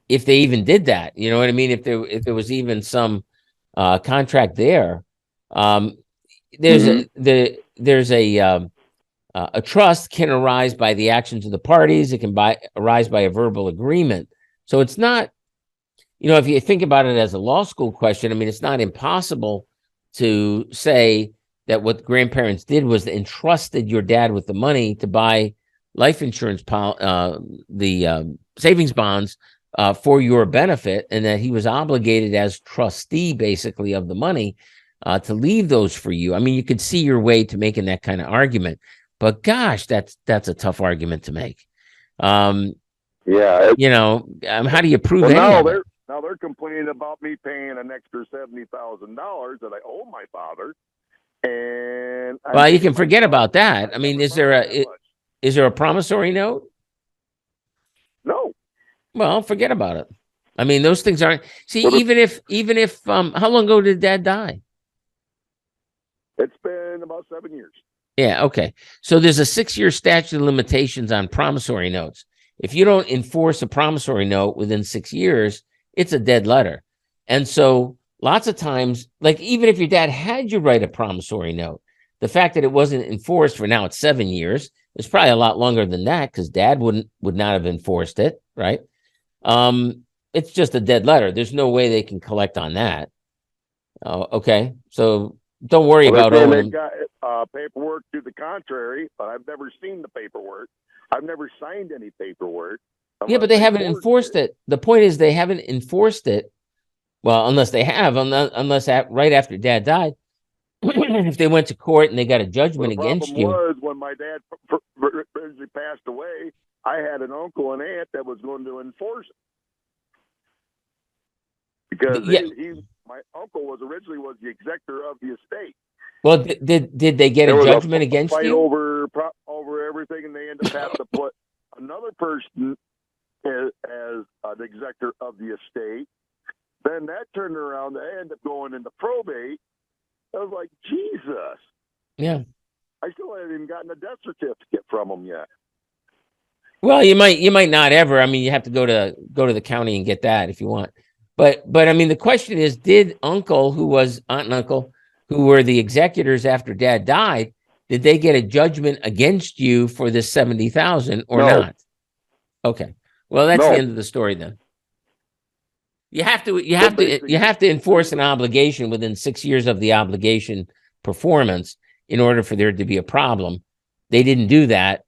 if they even did that, you know what I mean? If there was even some contract there, there's a trust can arise by the actions of the parties. It can arise by a verbal agreement. So it's not, if you think about it as a law school question, I mean, it's not impossible to say that what grandparents did was entrusted your dad with the money to buy life insurance, savings bonds for your benefit, and that he was obligated as trustee, basically, of the money to leave those for you. I mean, you could see your way to making that kind of argument, but gosh, that's a tough argument to make. How do you prove any of it? Now they're complaining about me paying an extra $70,000 that I owe my father. And you can forget about that. I mean, is there a promissory note? No. Well, forget about it. I mean, those things aren't. See, even if how long ago did Dad die? It's been about 7 years. Yeah. Okay. So there's a 6-year statute of limitations on promissory notes. If you don't enforce a promissory note within 6 years, it's a dead letter. And so lots of times, like even if your dad had you write a promissory note, the fact that it wasn't enforced for now it's 7 years, it's probably a lot longer than that because dad would not have enforced it, right? It's just a dead letter. There's no way they can collect on that. Okay, so don't worry about owing them. They've got paperwork to the contrary, but I've never seen the paperwork. I've never signed any paperwork. Yeah, but they haven't enforced it. The point is they haven't enforced it. Well, unless they have, right after Dad died, if they went to court and they got a judgment against you. The problem was when my dad originally passed away, I had an uncle and aunt that was going to enforce it. Because my uncle was the executor of the estate. Well, did they get a judgment against fight you? over everything, and they ended up having to put another person as an executor of the estate. Then that turned around. They ended up going into probate. I was like, Jesus. Yeah. I still haven't even gotten a death certificate from them yet. Well, you might not ever. I mean, you have to go to the county and get that if you want. But I mean, the question is, did aunt and uncle, who were the executors after Dad died, did they get a judgment against you for this $70,000 or not? Okay. Well, that's the end of the story then. You have to enforce an obligation within 6 years of the obligation performance in order for there to be a problem. They didn't do that.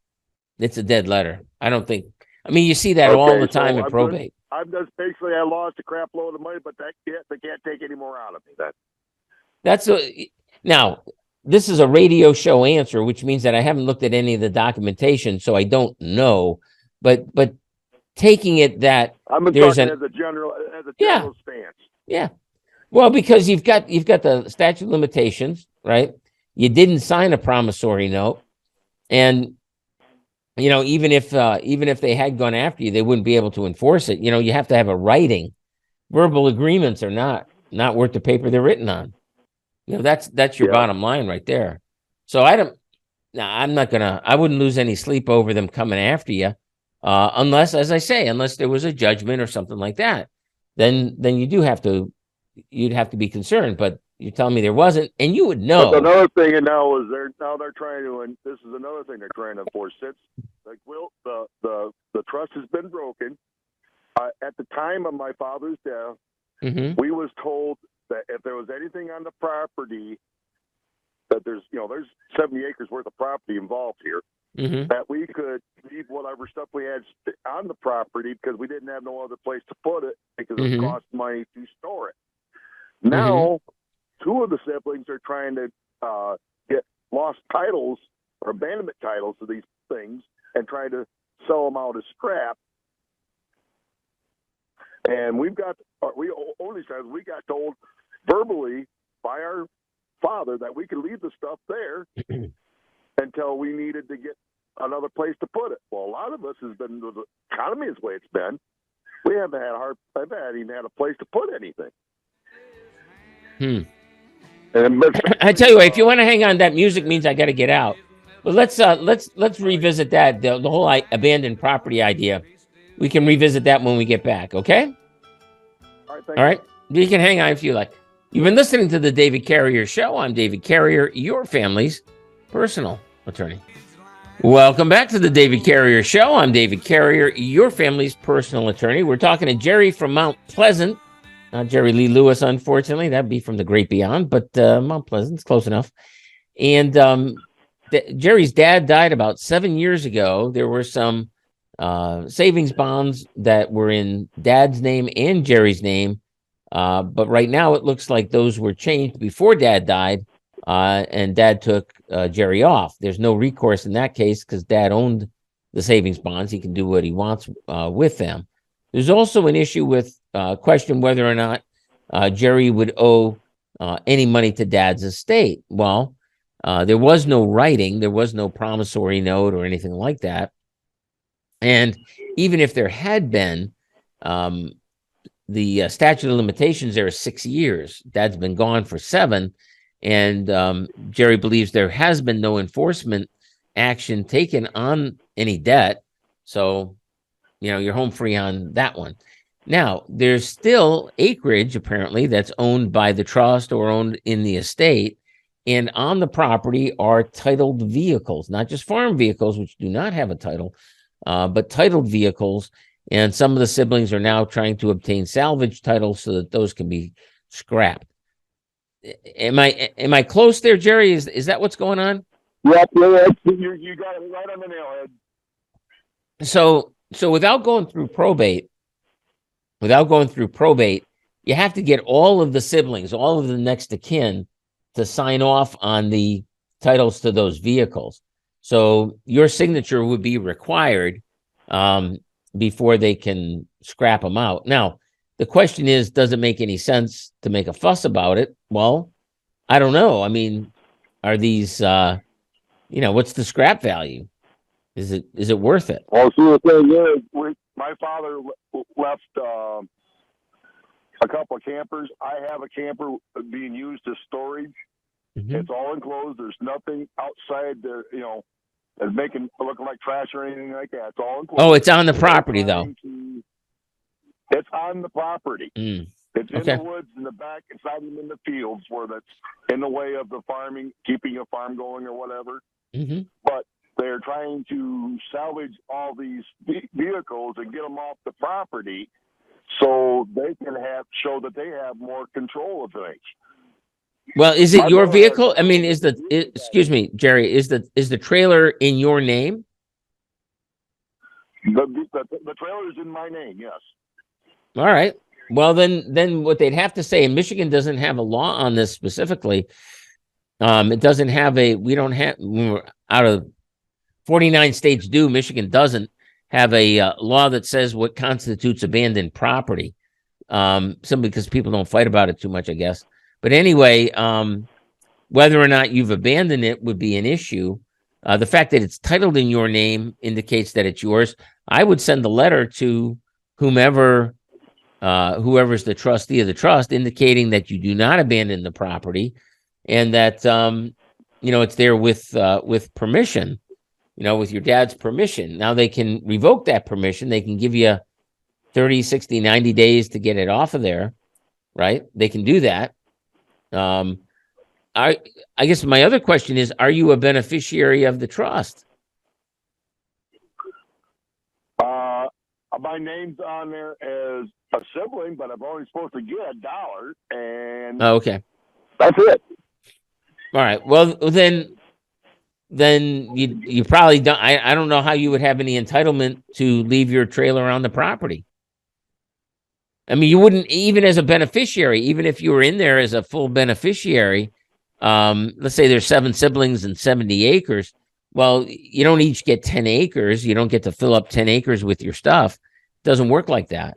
It's a dead letter. I don't think I mean, you see that all the time in I'm probate. I'm just basically, I lost a crap load of money, but they can't take any more out of me. Now, this is a radio show answer, which means that I haven't looked at any of the documentation, so I don't know. But taking it that I'm there's talking as a general stance. Yeah. Well, because you've got the statute of limitations, right? You didn't sign a promissory note, and even if they had gone after you, they wouldn't be able to enforce it. You have to have a writing. Verbal agreements are not worth the paper they're written on. That's your bottom line right there. So I wouldn't lose any sleep over them coming after you, unless, as I say, unless there was a judgment or something like that. Then you'd have to be concerned. But you're telling me there wasn't, and you would know. But another thing, and now they're trying to, and this is another thing they're trying to enforce. It's like, the trust has been broken. At the time of my father's death, we was told that if there was anything on the property, that there's 70 acres worth of property involved here, that we could leave whatever stuff we had on the property because we didn't have no other place to put it because it cost money to store it. Now, two of the siblings are trying to get lost titles or abandonment titles to these things and try to sell them out as scrap. And we got told verbally by our father that we could leave the stuff there until we needed to get another place to put it. Well, a lot of us has been, the economy is the way it's been. We haven't even had a place to put anything. I tell you what, if you want to hang on, that music means I got to get out. But let's revisit that, the whole abandoned property idea. We can revisit that when we get back, okay? All right. You can hang on if you like. You've been listening to the David Carrier Show. I'm David Carrier, your family's personal attorney. Welcome back to the David Carrier Show. I'm David Carrier, your family's personal attorney. We're talking to Jerry from Mount Pleasant. Not Jerry Lee Lewis, unfortunately. That'd be from the great beyond, but Mount Pleasant's close enough. And Jerry's dad died about 7 years ago. There were some savings bonds that were in Dad's name and Jerry's name. But right now it looks like those were changed before Dad died, and Dad took Jerry off. There's no recourse in that case because Dad owned the savings bonds. He can do what he wants with them. There's also an issue with question whether or not Jerry would owe any money to Dad's estate. Well, there was no writing. There was no promissory note or anything like that. And even if there had been, the statute of limitations there is 6 years. Dad's been gone for 7. And Jerry believes there has been no enforcement action taken on any debt. So, you're home free on that one. Now, there's still acreage, apparently, that's owned by the trust or owned in the estate. And on the property are titled vehicles, not just farm vehicles, which do not have a title, but titled vehicles. And some of the siblings are now trying to obtain salvage titles so that those can be scrapped. Am I close there, Jerry? Is that what's going on? Yep, you got it right on the nail head. So without going through probate, you have to get all of the siblings, all of the next of kin, to sign off on the titles to those vehicles. So your signature would be required before they can scrap them out. Now, the question is, does it make any sense to make a fuss about it? Well, I don't know. I mean, are these, what's the scrap value? Is it worth it? Well, see, the thing is, my father left a couple of campers. I have a camper being used as storage. It's all enclosed. There's nothing outside there, and making it look like trash or anything like that. It's all enclosed. Oh, it's on the property, though. It's on the property. It's in the woods in the back. It's not even in the fields where that's in the way of the farming, keeping a farm going or whatever. But they're trying to salvage all these vehicles and get them off the property so they can show that they have more control of things. Well, is it your vehicle? I mean, excuse me, Jerry, is the trailer in your name? The trailer is in my name. Yes. All right. Well, then what they'd have to say, and Michigan doesn't have a law on this specifically. It doesn't have we don't have, out of 49 states do, Michigan doesn't have a law that says what constitutes abandoned property. Simply because people don't fight about it too much, I guess. But anyway, whether or not you've abandoned it would be an issue. The fact that it's titled in your name indicates that it's yours. I would send a letter to whoever's the trustee of the trust, indicating that you do not abandon the property, and that it's there with permission, with your dad's permission. Now they can revoke that permission. They can give you 30, 60, 90 days to get it off of there, right? They can do that. I guess my other question is, are you a beneficiary of the trust? My name's on there as a sibling, but I'm only supposed to get $1, and okay, that's it. All right. Well, then you probably don't. I don't know how you would have any entitlement to leave your trailer on the property. I mean, you wouldn't, even as a beneficiary, even if you were in there as a full beneficiary. Let's say there's 7 siblings and 70 acres. Well, you don't each get 10 acres. You don't get to fill up 10 acres with your stuff. It doesn't work like that.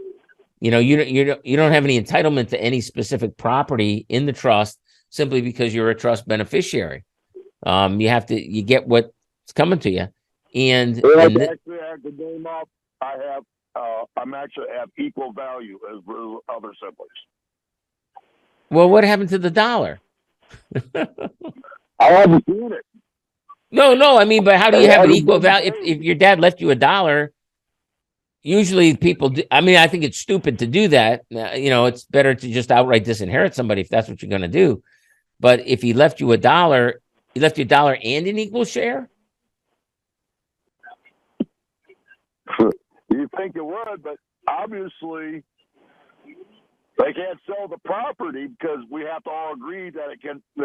You don't have any entitlement to any specific property in the trust simply because you're a trust beneficiary. You get what's coming to you. And actually, I have the name up. I'm actually have equal value as other siblings. Well, what happened to the $1? I haven't seen it. No. I mean, but how do you have an equal value? If your dad left you $1, usually people do. I mean, I think it's stupid to do that. It's better to just outright disinherit somebody if that's what you're going to do. But if he left you $1, he left you $1 and an equal share. You think it would, but obviously they can't sell the property because we have to all agree that it can, in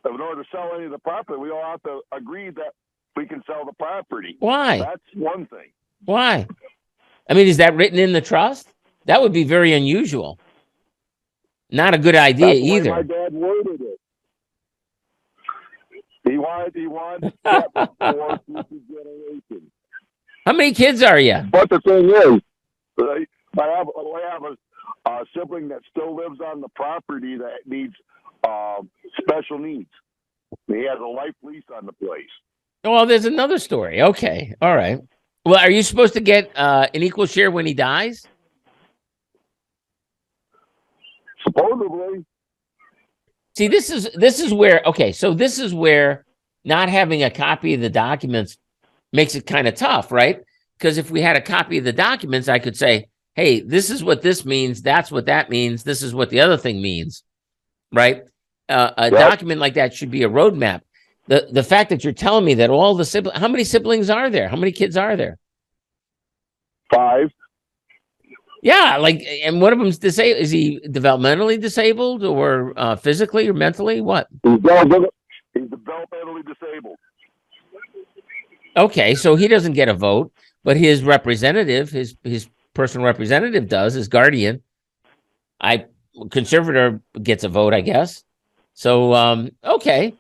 order to sell any of the property, we all have to agree that we can sell the property. Why? That's one thing. Why? I mean, is that written in the trust? That would be very unusual. Not a good idea That's the way either. my dad worded it. He wanted that for future generations. How many kids are you? But the thing is, I have a sibling that still lives on the property that needs special needs. He has a life lease on the place. Well, there's another story. Okay. All right. Well, are you supposed to get an equal share when he dies? Supposedly. See, this is where, okay, so this is where not having a copy of the documents makes it kind of tough, right? Because if we had a copy of the documents, I could say, hey, this is what this means. That's what that means. This is what the other thing means, right? Document like that should be a roadmap. The fact that you're telling me that all the siblings, how many siblings are there? How many kids are there? 5. Yeah, and one of them's disabled. Is he developmentally disabled or physically or mentally? What? He's developmentally disabled. Okay, so he doesn't get a vote, but his representative, his personal representative does, his guardian. Conservator gets a vote, I guess. So, okay.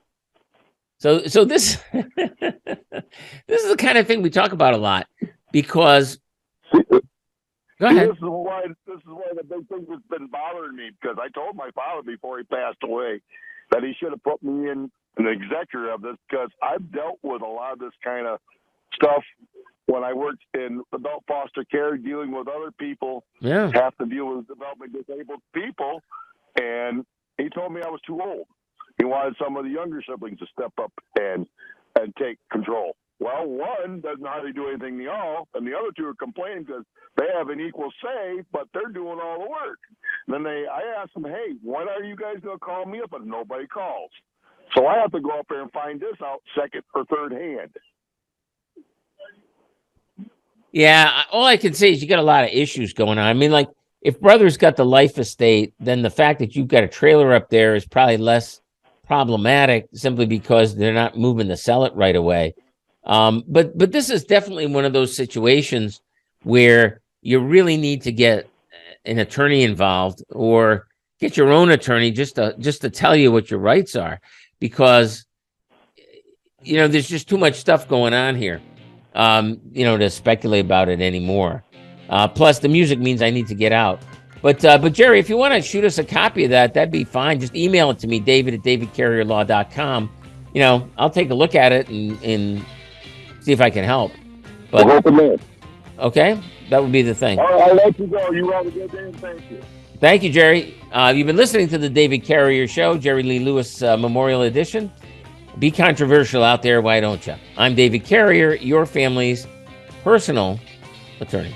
So this this is the kind of thing we talk about a lot because. Go ahead. This is why the big thing that's been bothering me, because I told my father before he passed away that he should have put me in an executor of this, because I've dealt with a lot of this kind of stuff when I worked in adult foster care, dealing with other people, have to deal with developmentally disabled people, and he told me I was too old. He wanted some of the younger siblings to step up and take control. Well, one doesn't know how to do anything at all, and the other 2 are complaining because they have an equal say, but they're doing all the work. And then I asked them, hey, when are you guys going to call me up? And nobody calls. So I have to go up there and find this out second or third hand. Yeah, all I can say is you got a lot of issues going on. I mean, like, if brother's got the life estate, then the fact that you've got a trailer up there is probably less problematic simply because they're not moving to sell it right away. But this is definitely one of those situations where you really need to get an attorney involved, or get your own attorney just to tell you what your rights are, because there's just too much stuff going on here, to speculate about it anymore. Plus, the music means I need to get out. But Jerry, if you want to shoot us a copy of that, that'd be fine. Just email it to me, david@davidcarrierlaw.com. I'll take a look at it and see if I can help. But okay, that would be the thing. All right, I'll let you go. You have a good day, and thank you. Thank you, Jerry. You've been listening to the David Carrier Show, Jerry Lee Lewis Memorial Edition. Be controversial out there, why don't you? I'm David Carrier, your family's personal attorney.